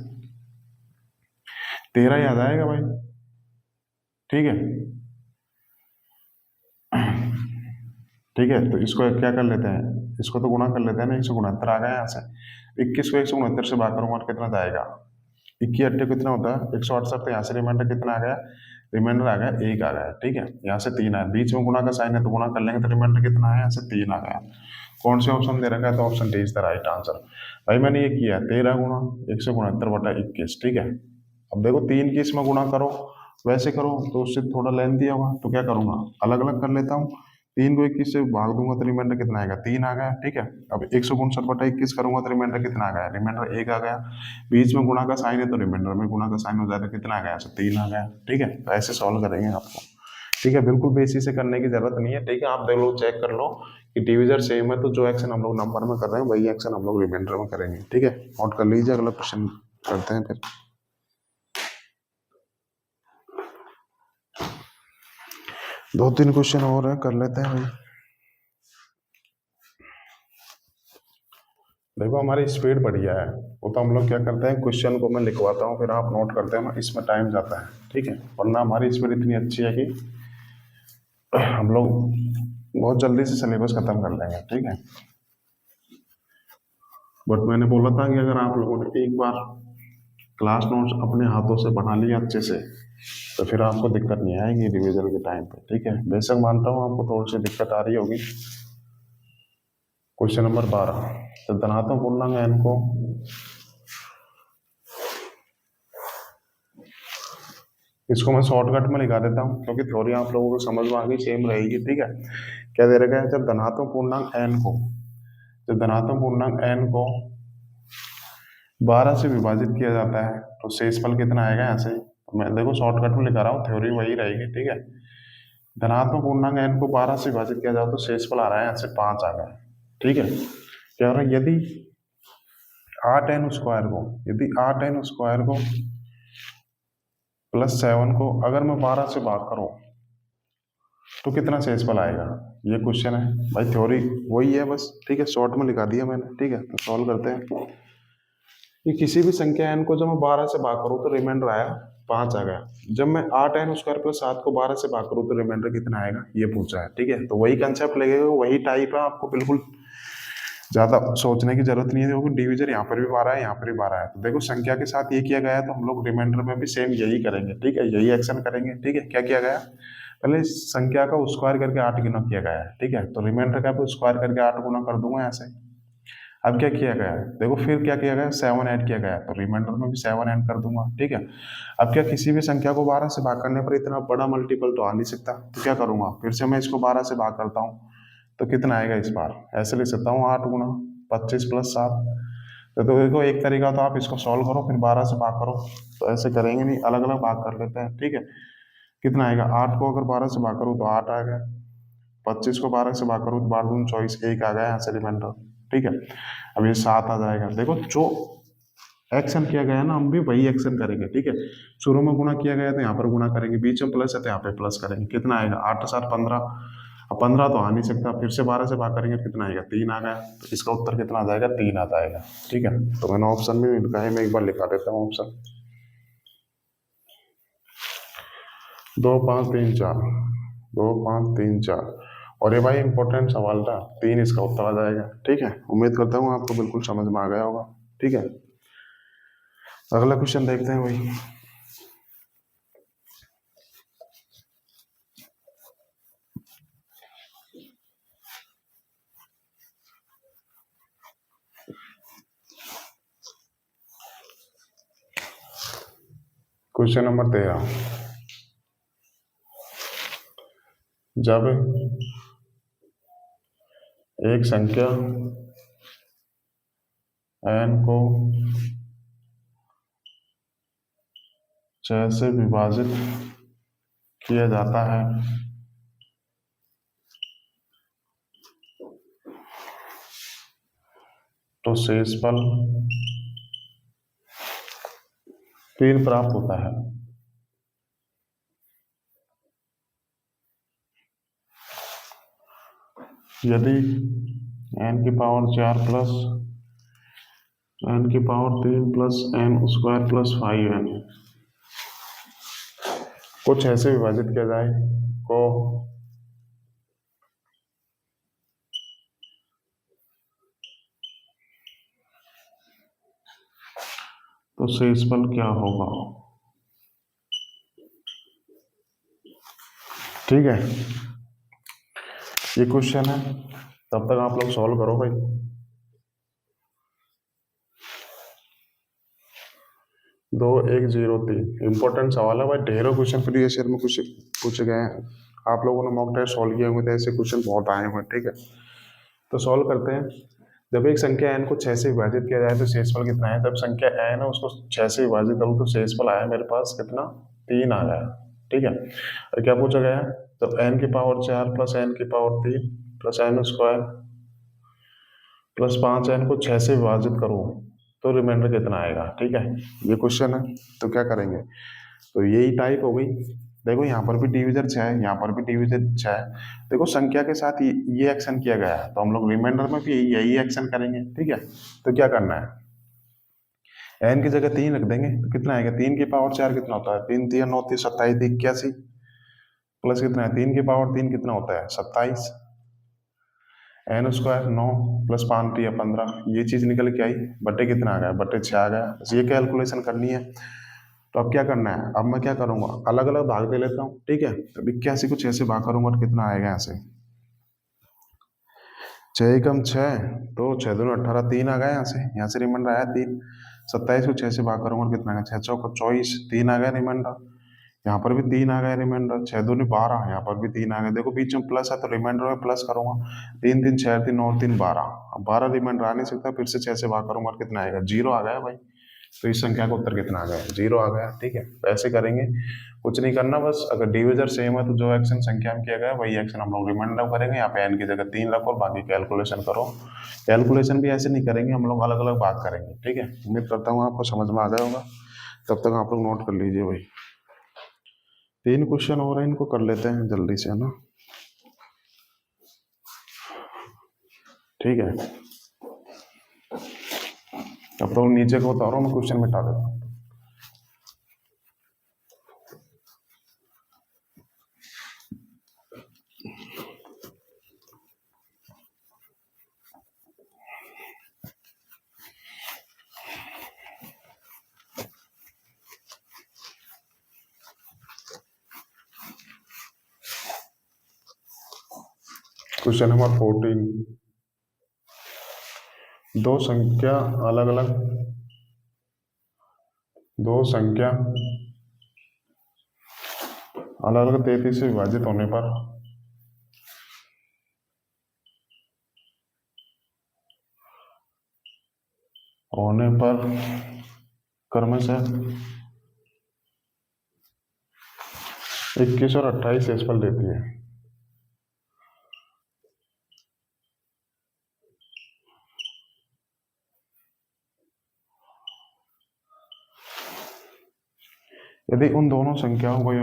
13 याद आएगा भाई, ठीक है। ठीक है, तो इसको क्या कर लेते हैं, इसको तो गुणा कर लेते हैं ना, 169 आ गया यहाँ से। 21 को 169 से भाग करूंगा कितना जाएगा, 21 अट्ठे कितना होता है 168। तो यहाँ से रिमाइंडर कितना आ गया, रिमाइंडर आ गया 1 आ गया, ठीक है। यहाँ से 3 आया, बीच में गुणा का साइन है तो गुणा कर लेंगे तो रिमाइंडर कितना आया, यहाँ से 3 आ गया। कौन से ऑप्शन दे रखा है, तो option D is the right answer. भाई मैंने ये किया 13 गुणा 169/21, ठीक है। अब देखो 3 की इसमें गुणा करो, वैसे करो तो उससे थोड़ा लेंथी होगा, तो क्या करूंगा, अलग अलग कर लेता हूँ। 3 को 21 से भाग दूंगा तो रिमाइंडर कितना आएगा, 3 आ गया, ठीक है। अब 169/21 करूंगा तो रिमाइंडर कितना आ गया, रिमाइंडर 1 आ गया। बीच में गुणा का साइन है तो रिमाइंडर में गुणा का साइन हो जाएगा, कितना आ गया, 3 आ गया, ठीक है। तो ऐसे सॉल्व करेंगे आपको, ठीक है। बिल्कुल बेसिक से करने की जरूरत नहीं है, ठीक है। आप देख लो, चेक कर लो कि डिविजन सेम है तो जो एक्शन हम लोग नंबर में कर रहे हैं वही एक्शन हम लोग रिमाइंडर में करेंगे, ठीक है। नोट कर लीजिए, अगला क्वेश्चन करते हैं फिर। 2-3 क्वेश्चन और है, कर लेते हैं भाई। देखो हमारी स्पीड बढ़िया है, वो तो हम लोग क्या करते हैं, क्वेश्चन को मैं लिखवाता हूँ फिर आप नोट करते हैं, इसमें टाइम जाता है, ठीक है। वरना हमारी स्पीड इतनी अच्छी है कि हम लोग बहुत जल्दी से सिलेबस खत्म कर लेंगे, ठीक है। बट मैंने बोला था कि अगर आप लोगों ने एक बार क्लास नोट्स अपने हाथों से बना लिया अच्छे से तो फिर आपको दिक्कत नहीं आएगी रिवीजन के टाइम पे, ठीक है। बेशक मानता हूँ आपको थोड़ी सी दिक्कत आ रही होगी। क्वेश्चन नंबर 12, तो धनात्मक पूर्णांक n को इसको मैं शॉर्टकट में लिखा देता हूँ क्योंकि थ्योरी आप लोगों को समझ में आ गई, सेम रहेगी। ठीक है, क्या दे रखा है, जब धनात्मक पूर्णांक n को, जब धनात्मक पूर्णांक n को 12 से विभाजित किया जाता है तो शेषफल कितना आएगा। ऐसे ही मैं देखो शॉर्टकट में लिखा रहा हूँ, थ्योरी वही रहेगी। ठीक है, धनात्मक पूर्णांक n को 12 से विभाजित किया जाए तो शेषफल आ रहा है ऐसे 5 आ गया। ठीक है, क्या हो रहा है, यदि 8n स्क्वायर को, यदि 8n स्क्वायर को प्लस 7 को अगर मैं 12 से भाग करूं तो कितना शेषफल आएगा, ये क्वेश्चन है भाई। थ्योरी वही है बस। ठीक है, शॉर्ट में लिखा दिया मैंने। ठीक है, तो सॉल्व करते हैं कि किसी भी संख्या n को जब मैं 12 से भाग करूं तो रिमाइंडर आया 5 आ गया। जब मैं 8n स्क्वायर प्लस 7 को 12 से भाग करूं तो रिमाइंडर कितना आएगा, ये पूछा है। ठीक है, तो वही कंसेप्ट लगेगा, वही टाइप है, आपको बिल्कुल ज्यादा सोचने की जरूरत नहीं है क्योंकि डिवीजन यहाँ पर भी 12 है, यहाँ पर भी 12 है। तो देखो संख्या के साथ ये किया गया है तो हम लोग रिमाइंडर में भी सेम यही करेंगे। ठीक है, यही एक्शन करेंगे। ठीक है, क्या किया गया, पहले संख्या का स्क्वायर करके 8 गुना किया गया है। ठीक है, तो रिमाइंडर का भी स्क्वायर करके 8 गुना कर दूंगा ऐसे। अब क्या किया गया है, देखो फिर क्या किया गया, 7 ऐड किया गया है तो रिमाइंडर में भी 7 ऐड कर दूंगा। ठीक है, अब क्या किसी भी संख्या को 12 से भाग करने पर इतना बड़ा मल्टीपल तो आ नहीं सकता, तो क्या करूंगा, फिर से मैं इसको 12 से भाग करता हूँ तो कितना आएगा इस बार, ऐसे लिख सकता हूँ 8 गुना 25 प्लस 7। तो देखो एक तरीका तो आप इसको सॉल्व करो फिर 12 से भाग करो, तो ऐसे करेंगे नहीं, अलग अलग भाग कर लेते हैं। ठीक है, कितना आएगा, 8 को अगर 12 से भाग करूँ तो 8 आ गया, 25 को 12 से भाग करूँ तो 12 दूनी 24, 1 आ गया यहाँ से रिमाइंडर। ठीक है, अब ये 7 आ जाएगा। देखो जो एक्शन किया गया है ना, हम भी वही एक्शन करेंगे। ठीक है, शुरू में गुणा किया गया तो यहाँ पर गुणा करेंगे, बीच में प्लस है तो यहाँ पे प्लस करेंगे। कितना आएगा, 8 7 15, अब 15 तो आ नहीं सकता, फिर से 12 से भाग करेंगे कितना आएगा, 3 आ गया। तो इसका उत्तर कितना आ जाएगा, 3 आ जाएगा। ठीक है, तो मैंने ऑप्शन में लिखा है, मैं एक बार लिखा देता हूँ ऑप्शन 2 5 3 4, 2 5 3 4। और ये भाई इंपॉर्टेंट सवाल था, 3 इसका उत्तर आ जाएगा। ठीक है, उम्मीद करता हूँ आपको बिल्कुल समझ में आ गया होगा। ठीक है, अगला क्वेश्चन देखते हैं भाई। क्वेश्चन नंबर 13, जब एक संख्या n को 6 से विभाजित किया जाता है तो शेषफल 3 प्राप्त होता है। यदि n की पावर 4 प्लस n की power 3 plus n square plus 5n कुछ ऐसे विभाजित किया जाए को तो शेषफल क्या होगा। ठीक है, ये क्वेश्चन है, तब तक आप लोग सॉल्व करो भाई। 2 1 0 3 इंपॉर्टेंट सवाल है भाई, ढेरों क्वेश्चन प्रीवियस ईयर में कुछ पूछे गए हैं। आप लोगों ने मॉक टेस्ट सॉल्व किए होंगे तो ऐसे क्वेश्चन बहुत आए हुए हैं। ठीक है, तो सॉल्व करते हैं। जब एक संख्या n को 6 से विभाजित किया जाए तो शेषफल कितना है। जब संख्या n है उसको 6 से विभाजित करूँ तो शेषफल आया मेरे पास कितना, 3 आ गया। ठीक है, और क्या पूछा गया है, जब n की पावर 4 प्लस n की power 3 plus n square plus 5n को 6 से विभाजित करूँ तो रिमाइंडर कितना आएगा। ठीक है, ये क्वेश्चन है, तो क्या करेंगे, तो यही टाइप हो गई। देखो यहाँ पर भी डिवीजन 6 है, यहाँ पर भी डिवीजन 6 है। देखो संख्या के साथ ये एक्शन किया गया है तो हम लोग रिमाइंडर में भी यही एक्शन करेंगे। ठीक है, तो क्या करना है, n की जगह 3 रख देंगे तो कितना आएगा, 3 की पावर 4 कितना होता है, 3 3 9 3 27 81 प्लस कितना है, 3 की पावर 3 कितना होता है 27, n स्क्वायर 9 प्लस 5 3 15, ये चीज निकल के आई, बटे कितना आ गया, बटे 6 आ गया। बस ये कैलकुलेशन करनी है। तो अब क्या करना है, अब मैं क्या करूंगा, अलग अलग भाग दे लेता हूँ। ठीक है, तो 81 को 6 से भाग करूंगा तो कितना आएगा, यहाँ से 6 एकम 6 तो 6 दूनी 18, 3 आ गया यहाँ से रिमाइंडर आया 3। 27 को 6 से भाग करूंगा कितना आएगा, 6 चौक 24, 3 आ गया रिमाइंडर। यहाँ पर भी 3 आ गया रिमाइंडर, 6 दूनी 12, यहाँ पर भी 3 आ गया। देखो बीच में प्लस है तो रिमाइंडर में प्लस करूंगा, 3 3 6 3 और 3 12, अब 12 रिमाइंडर आ नहीं सकता, फिर से 6 से भाग करूंगा और कितना आएगा, 0 आ गया भाई। तो इस संख्या का उत्तर कितना आ गया, 0 आ गया। ठीक है, तो ऐसे करेंगे, कुछ नहीं करना, बस अगर डिविजर सेम है तो जो एक्शन संख्या में किया गया वही एक्शन हम लोग रिमाइंडर करेंगे। यहाँ पे एन की जगह 3 रखो और बाकी कैलकुलेशन करो। कैलकुलेशन भी ऐसे नहीं करेंगे, हम लोग अलग अलग बात करेंगे। ठीक है, उम्मीद करता हूँ आपको समझ में आ गया होगा। तब तक आप लोग नोट कर लीजिए भाई, 3 क्वेश्चन हो रहे हैं, इनको कर लेते हैं जल्दी से, है ना। ठीक है, अब तो नीचे को उतारो, मैं क्वेश्चन मिटा देता हूँ। क्वेश्चन नंबर 14, दो संख्या अलग अलग, दो संख्या अलग अलग 33 से विभाजित होने पर क्रमशः 21 और 28 शेषफल देती है। यदि उन दोनों संख्याओं का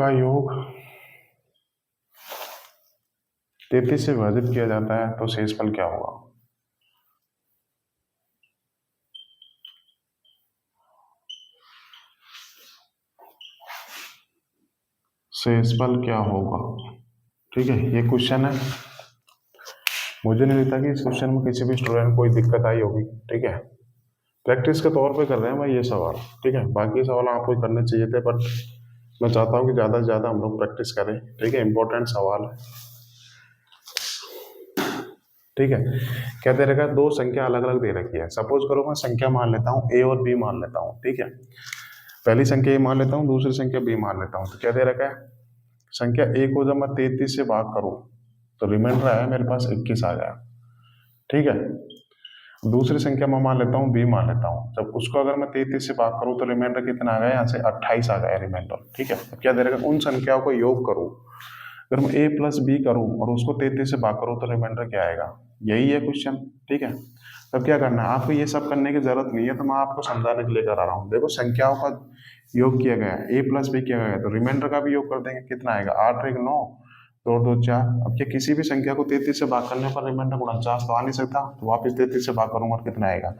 योग 33 से विभाजित किया जाता है तो शेषफल क्या होगा। शेषफल क्या होगा, ठीक है, ये क्वेश्चन है। मुझे नहीं लगता कि इस क्वेश्चन में किसी भी स्टूडेंट को कोई दिक्कत आई होगी। ठीक है, प्रैक्टिस के तौर पे कर रहे हैं भाई ये सवाल। ठीक है, बाकी सवाल आपको करने चाहिए थे, बट मैं चाहता हूँ कि ज़्यादा से ज़्यादा हम लोग प्रैक्टिस करें। ठीक है, इंपॉर्टेंट सवाल है। ठीक है, क्या दे रखा है, दो संख्या अलग अलग दे रखी है। सपोज करो मैं संख्या मान लेता हूँ ए और बी मान लेता हूँ। ठीक है, पहली संख्या ए मान लेता हूँ, दूसरी संख्या बी मान लेता हूँ। तो क्या दे रखा है, संख्या ए को जब मैं 33 से भाग करूँ तो रिमाइंडर आया मेरे पास 21 आ गया। ठीक है, दूसरी संख्या मैं मान लेता हूँ बी मान लेता हूँ, जब उसको अगर मैं 33 से भाग करूँ तो रिमाइंडर कितना आ गया, यहाँ से 28 आ गया रिमाइंडर। ठीक है, अब क्या दे रखा है, उन संख्याओं को योग करूँ। अगर मैं ए प्लस बी करूँ और उसको 33 से भाग करूँ तो रिमाइंडर क्या आएगा, यही है क्वेश्चन। ठीक है, तब क्या करना है, आपको ये सब करने की जरूरत नहीं है, तो मैं आपको समझाने के लिए कर रहा हूँ। देखो संख्याओं का योग किया गया है, ए प्लस बी किया गया है, तो रिमाइंडर का भी योग कर देंगे, कितना आएगा, 8 और 1 9, 2 2 4। अब क्या किसी भी संख्या को 33 से भाग करने पर रिमाइंडर 49 तो आ नहीं सकता, तो वापस 33 से भाग करूंगा और कितना आएगा,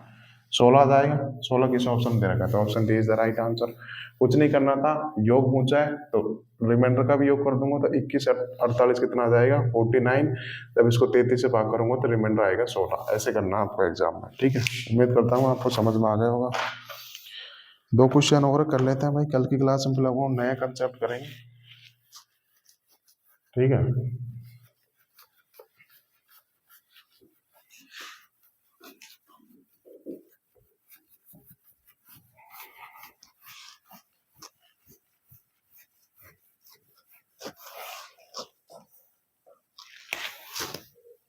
16 आ जाएगा। 16 किस ऑप्शन दे रखा है, तो option D is the right answer. कुछ नहीं करना था, योग पूछा है तो रिमाइंडर का भी योग कर दूंगा, तो 21 48 कितना आ जाएगा, 49। जब इसको 33 से भाग करूंगा तो रिमाइंडर आएगा 16। ऐसे करना आपको एग्जाम में। ठीक है, उम्मीद करता हूँ आपको समझ में आ गया होगा। 2 क्वेश्चन और कर लेते हैं भाई, कल की क्लास में फिर लोग नया कंसेप्ट करेंगे। ठीक है,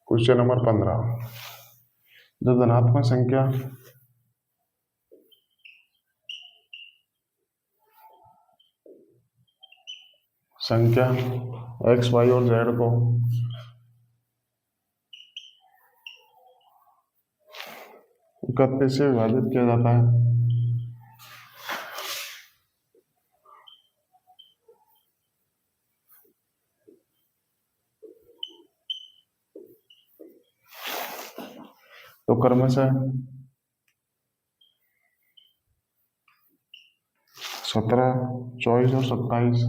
क्वेश्चन नंबर 15, जो धनात्मक संख्या एक्स वाई और जेड को इकतीस से विभाजित किया जाता है तो क्रमशः 17 24 और 27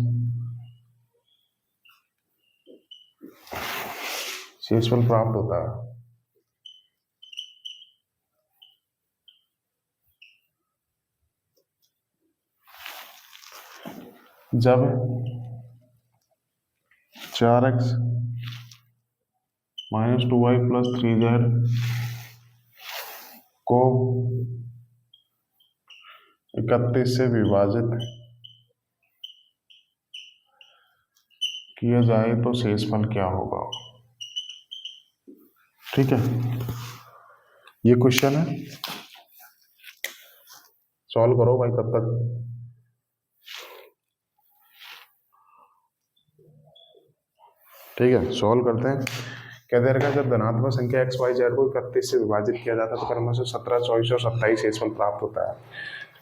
शेषफल प्राप्त होता है। जब 4x - 2y + 3z को 31 से विभाजित किया जाए तो शेषफल क्या होगा। ठीक है, ये क्वेश्चन है, सॉल्व करो भाई तब तक। ठीक है, सॉल्व करते हैं। क्या दे रखा है, जब धनात्मक संख्या एक्स वाई जेड को 31 से विभाजित किया जाता है तो क्रमशः 17, 24 और 27 शेषफल प्राप्त होता है।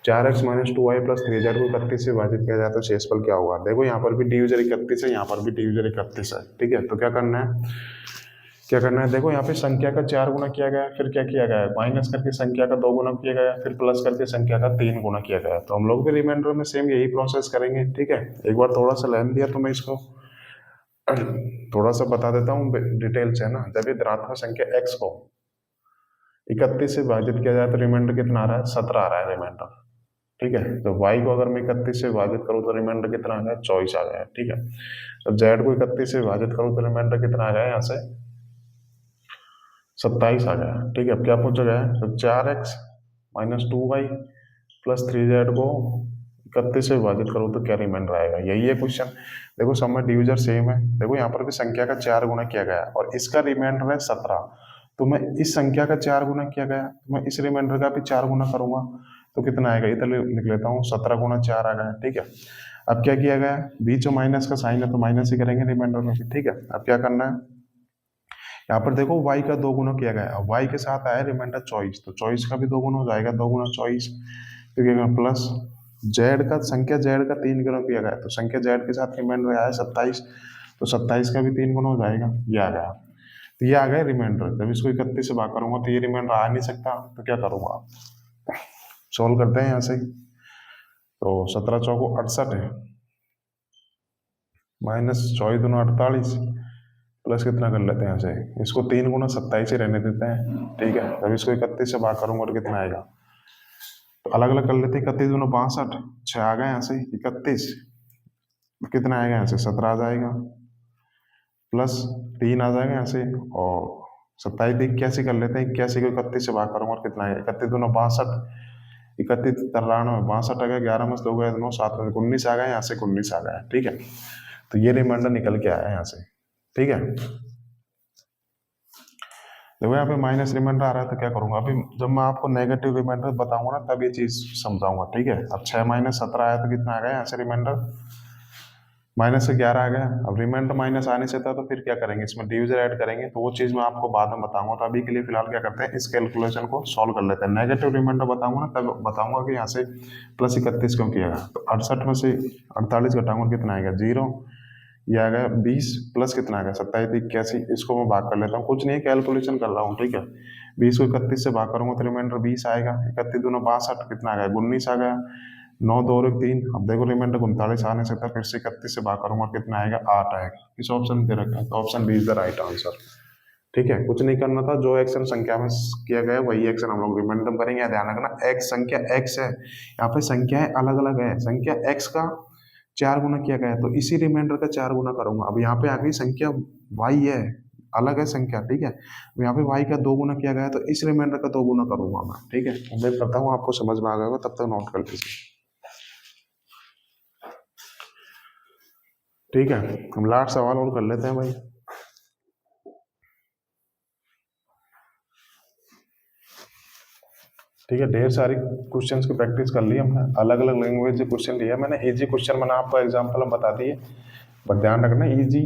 4x minus 2y plus 3z को 31 से विभाजित किया जाता है तो शेषफल क्या होगा। देखो यहाँ पर भी डिवीजर 31 है, यहाँ पर भी डिवीजर 31 है। ठीक है, तो क्या करना है, क्या करना है, देखो यहाँ पे संख्या का 4 गुना किया गया, फिर क्या किया गया है, माइनस करके संख्या का 2 गुना किया गया, फिर प्लस करके संख्या का 3 गुना किया गया। तो हम लोग भी रिमाइंडर में सेम यही प्रोसेस करेंगे। ठीक है, एक बार थोड़ा सा लर्न दिया तो मैं इसको थोड़ा सा बता देता हूँ डिटेल से ना। जब ये धनात्मक संख्या x को 31 से विभाजित किया जाए तो रिमाइंडर कितना आ रहा है, 17 आ रहा है रिमाइंडर। ठीक है, तो y को अगर मैं 31 से विभाजित करूँ तो रिमाइंडर कितना आ गया, 24 आ गया। ठीक है, तो z को 31 से विभाजित करूँ तो रिमाइंडर कितना आ गया, यहाँ से 27 आ गया। ठीक है, अब क्या पूछा गया है, तो 4x minus 2y plus 3z को 31 से विभाजित करूँ तो क्या रिमाइंडर आएगा, यही है क्वेश्चन। देखो सब में डिविजर सेम है। देखो यहाँ पर भी संख्या का 4 गुना किया गया और इसका रिमाइंडर है 17, तो मैं इस संख्या का 4 गुना किया गया तो मैं इस रिमाइंडर का भी 4 गुना करूंगा तो कितना आएगा, इधर लिख लेता हूँ, 17 गुना 4 आ गया। ठीक है, अब क्या किया गया, बीच में माइनस का साइन है तो माइनस ही करेंगे रिमाइंडर में भी। ठीक है, अब क्या करना है, यहाँ पर देखो y का 2 गुना किया गया, अब y के साथ आया रिमाइंडर 24, तो 24 का भी 2 गुना हो जाएगा, 2 गुना 24, तो क्या प्लस z का, संख्या z का 3 गुना किया गया तो संख्या z के साथ रिमाइंडर आया 27, तो 27 का भी 3 गुना हो जाएगा, ये आ गया। तो ये आ गया रिमाइंडर। जब इसको 31 से भाग करूंगा तो ये रिमाइंडर आ नहीं सकता, तो क्या करूंगा, सोल्व करते हैं यहाँ से। तो 17 चौको 68 है, माइनस 24 दूना 48, प्लस कितना कर लेते हैं यहाँ से, इसको 3 गुना 27 ही रहने देते हैं। ठीक है, जब इसको 31 से भाग करूंगा तो कितना आएगा, तो अलग अलग कर लेते हैं। 31 दूना 62, 6 आ गया यहाँ से, 31 कितना आएगा यहाँ से, 17 आ जाएगा, प्लस 3 आ जाएगा यहाँ से, और 27 81 कर लेते हैं। 81 को 31 से भाग करूंगा और कितना आएगा, 31 दूना 62, 31 93 62 आ गया, 11 में 2 गए 9, 7 में 19 आ गया, यहाँ से 19 आ गया। ठीक है, तो ये रिमाइंडर निकल के आया यहाँ से। ठीक है, देखो यहाँ पे माइनस रिमाइंडर आ रहा है तो क्या करूंगा, अभी जब मैं आपको नेगेटिव रिमाइंडर बताऊंगा ना तब ये चीज समझाऊंगा। ठीक है, अब 6 माइनस 17 आया तो कितना आ गया यहाँ से रिमाइंडर, माइनस से 11 आ गया। अब रिमाइंडर माइनस आने से था तो फिर क्या करेंगे, इसमें डिविजन ऐड करेंगे, तो वो चीज मैं आपको बाद में बताऊंगा। तो अभी के लिए फिलहाल क्या करते हैं, इस कैलकुलेशन को सॉल्व कर लेते हैं। नेगेटिव रिमाइंडर बताऊंगा ना तब बताऊंगा कि यहाँ से प्लस 31 क्यों किया गया। तो 68 में से 48 घटाऊंगा कितना आएगा, 0, ये आ गया 20, प्लस कितना आ गया 27 81, इसको मैं भाग कर लेता हूँ, कुछ नहीं कैलकुलेशन कर रहा हूँ। ठीक है, 20 को 31 से भाग करूंगा तो रिमाइंडर 20 आएगा, 31 दूना 62, कितना आ गया 19 आ गया, 9 2 और 3, अब देखो रिमाइंडर 39 आ नहीं सकता, फिर से 31 से भाग करूंगा कितना आएगा, 8 आएगा। इस ऑप्शन में दे रखा है, तो option B is the right answer. ठीक है, कुछ नहीं करना था, जो एक्शन संख्या में किया गया है वही एक्शन हम लोग रिमाइंडर में करेंगे। ध्यान रखना एक्स संख्या एक्स है, यहाँ पे संख्याएं अलग अलग है, संख्या एक्स का 4 गुना किया गया है तो इसी रिमाइंडर का 4 गुना करूंगा। अब यहाँ पे आ गई संख्या वाई है, अलग है संख्या। ठीक है, अब यहाँ पे वाई का 2 गुना किया गया है तो इस रिमाइंडर का 2 गुना करूंगा मैं। ठीक है, उम्मीद करता हूँ आपको समझ में आ गया होगा, तब तक नोट कर लीजिए। ठीक है, हम लास्ट सवाल और कर लेते हैं भाई। ठीक है, ढेर सारी क्वेश्चंस की प्रैक्टिस कर ली हमने, अलग अलग लैंग्वेज के क्वेश्चन लिया मैंने। इजी क्वेश्चन मैंने आपको एग्जांपल हम बता दिए, बट ध्यान रखना इजी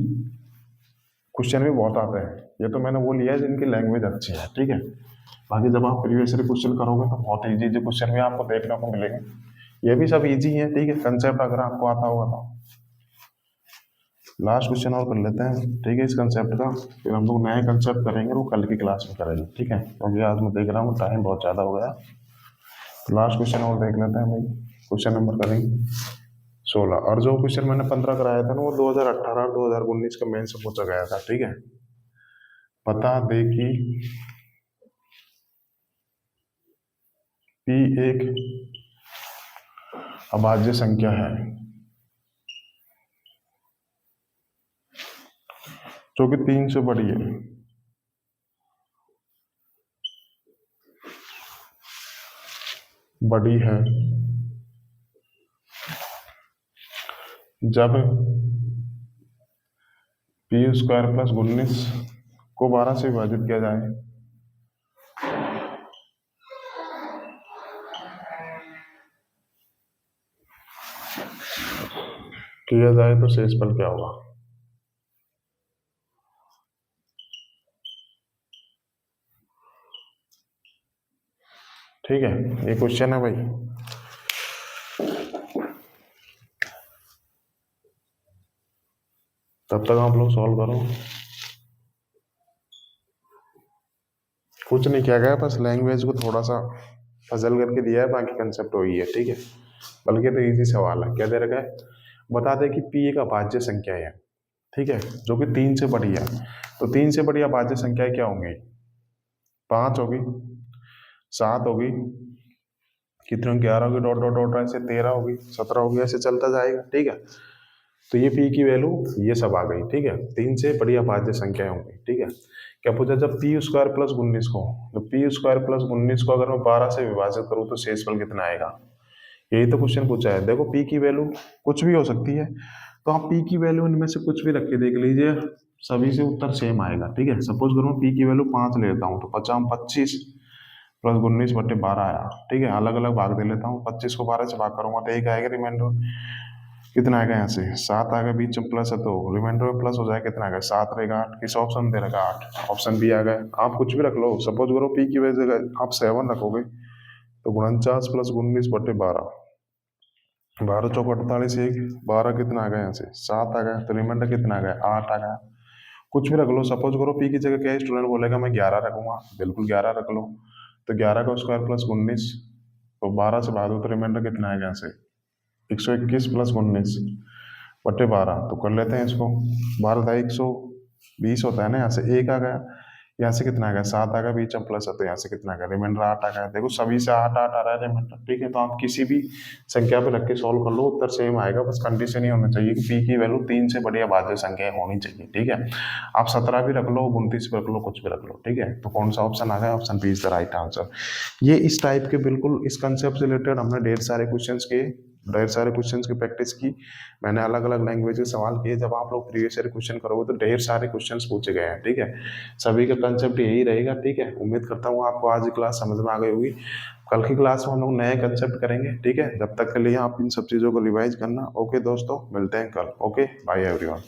क्वेश्चन भी बहुत आते हैं। ये तो मैंने वो लिया है जिनकी लैंग्वेज अच्छी है। ठीक है, बाकी जब आप प्रीवियस क्वेश्चन करोगे तो बहुत इजी इजी क्वेश्चन भी आपको देखने को मिलेंगे। ये भी सब इजी है। ठीक है, कंसेप्ट अगर आपको आता होगा तो। लास्ट क्वेश्चन और कर लेते हैं। ठीक है, इस कंसेप्ट का फिर हम लोग नए कंसेप्ट करेंगे, वो कल की क्लास में करेंगे। ठीक है, क्योंकि आज मैं देख रहा हूँ टाइम बहुत ज़्यादा हो गया। लास्ट क्वेश्चन और देख लेते हैं भाई। क्वेश्चन नंबर करेंगे 16, और जो क्वेश्चन मैंने 15 कराया था ना वो 2018 और 2019 का मेन से पूछा गया था। ठीक है, बता दे कि P एक अभाज्य संख्या है जो कि 3 से बड़ी है। बड़ी है जब पी स्क्वायर प्लस 19 को 12 से विभाजित किया जाए, तो शेषफल क्या होगा। ठीक है, ये क्वेश्चन है भाई। तब तक आप लोग सॉल्व करो। कुछ नहीं किया गया, बस लैंग्वेज को थोड़ा सा फजल करके दिया है, बाकी कंसेप्ट वही है। ठीक है, बल्कि तो इजी सवाल है। क्या दे रखा है, बता दे कि पी एक अभाज्य संख्या है, ठीक है, जो कि 3 से बड़ी है। तो 3 से बड़ी अभाज्य संख्याएं क्या होंगी, 5 होगी, 7 होगी, कितने 11 होगी, डॉट डॉट डॉट ऐसे 13 होगी, 17 होगी, ऐसे चलता जाएगा। ठीक है, तो ये पी की वैल्यू ये सब आ गई। ठीक है, 3 से बड़ी अभाज्य संख्याएं होंगी। ठीक है, क्या पूछा, जब पी स्क्वायर प्लस 19 को, तो पी स्क्वायर प्लस 19 को अगर मैं 12 से विभाजित करूँ तो शेषफल कितना आएगा। यही तो क्वेश्चन पूछा है। देखो पी की वैल्यू कुछ भी हो सकती है, तो आप पी की वैल्यू इनमें से कुछ भी रख के देख लीजिए, सभी से उत्तर सेम आएगा। ठीक है, सपोज करो पी की वैल्यू 5 ले लेता हूँ, तो 25 प्लस 19/12 आया। ठीक है, अलग अलग भाग दे लेता हूँ, 25 को 12 से भाग करूंगा तो एक आएगा, रिमाइंडर कितना आएगा, यहाँ से 7 आएगा, बीच में प्लस है तो रिमाइंडर में प्लस हो जाएगा, कितना आएगा 7 रहेगा। 8 किस ऑप्शन दे रखा, 8 ऑप्शन बी आ गया। आप कुछ भी रख लो, सपोज करो पी की वजह आप 7 रखोगे, तो 49 प्लस 19/12, 12 चौक 48, एक 12 कितना आ गया, यहाँ से 7 आ गया, तो रिमाइंडर कितना आ गया, 8 आ गया। कुछ भी रख लो, सपोज करो पी की जगह क्या स्टूडेंट बोलेगा मैं 11 रखूंगा, बिल्कुल 11 रख लो, तो 11 का स्क्वायर प्लस 19, तो 12 से भाग दो तो रिमाइंडर कितना आएगा, यहाँ से 121 प्लस 19/12, तो कर लेते हैं इसको, 12 120 होता है ना, यहाँ से 1 आ गया, यहाँ से कितना आ गया 7 आ गया, बीच में प्लस है तो यहाँ से कितना आ गया, रिमाइंडर 8 आ गया। देखो सभी से 8 8 आ रहा है रिमाइंडर। ठीक है, तो आप किसी भी संख्या पे रख के सॉल्व कर लो, उत्तर सेम आएगा, बस कंडीशन ही होना चाहिए कि पी की वैल्यू 3 से बड़ी अभाज्य संख्या होनी चाहिए। ठीक है, आप 17 भी रख लो, 29 भी रख लो, कुछ भी रख लो। ठीक है, तो कौन सा ऑप्शन आ गया, option B is the right answer. ये इस टाइप के बिल्कुल इस कंसेप्ट से रिलेटेड हमने ढेर सारे क्वेश्चंस की प्रैक्टिस की। मैंने अलग अलग लैंग्वेज के सवाल किए। जब आप लोग प्रीवियस ईयर क्वेश्चन करोगे तो ढेर सारे क्वेश्चंस पूछे गए हैं। ठीक है, सभी का कंसेप्ट यही रहेगा। ठीक है, उम्मीद करता हूँ आपको आज की क्लास समझ में आ गई होगी। कल की क्लास में हम लोग नए कंसेप्ट करेंगे। ठीक है, जब तक के लिए आप इन सब चीज़ों को रिवाइज करना। ओके दोस्तों, मिलते हैं कल। Okay, bye everyone.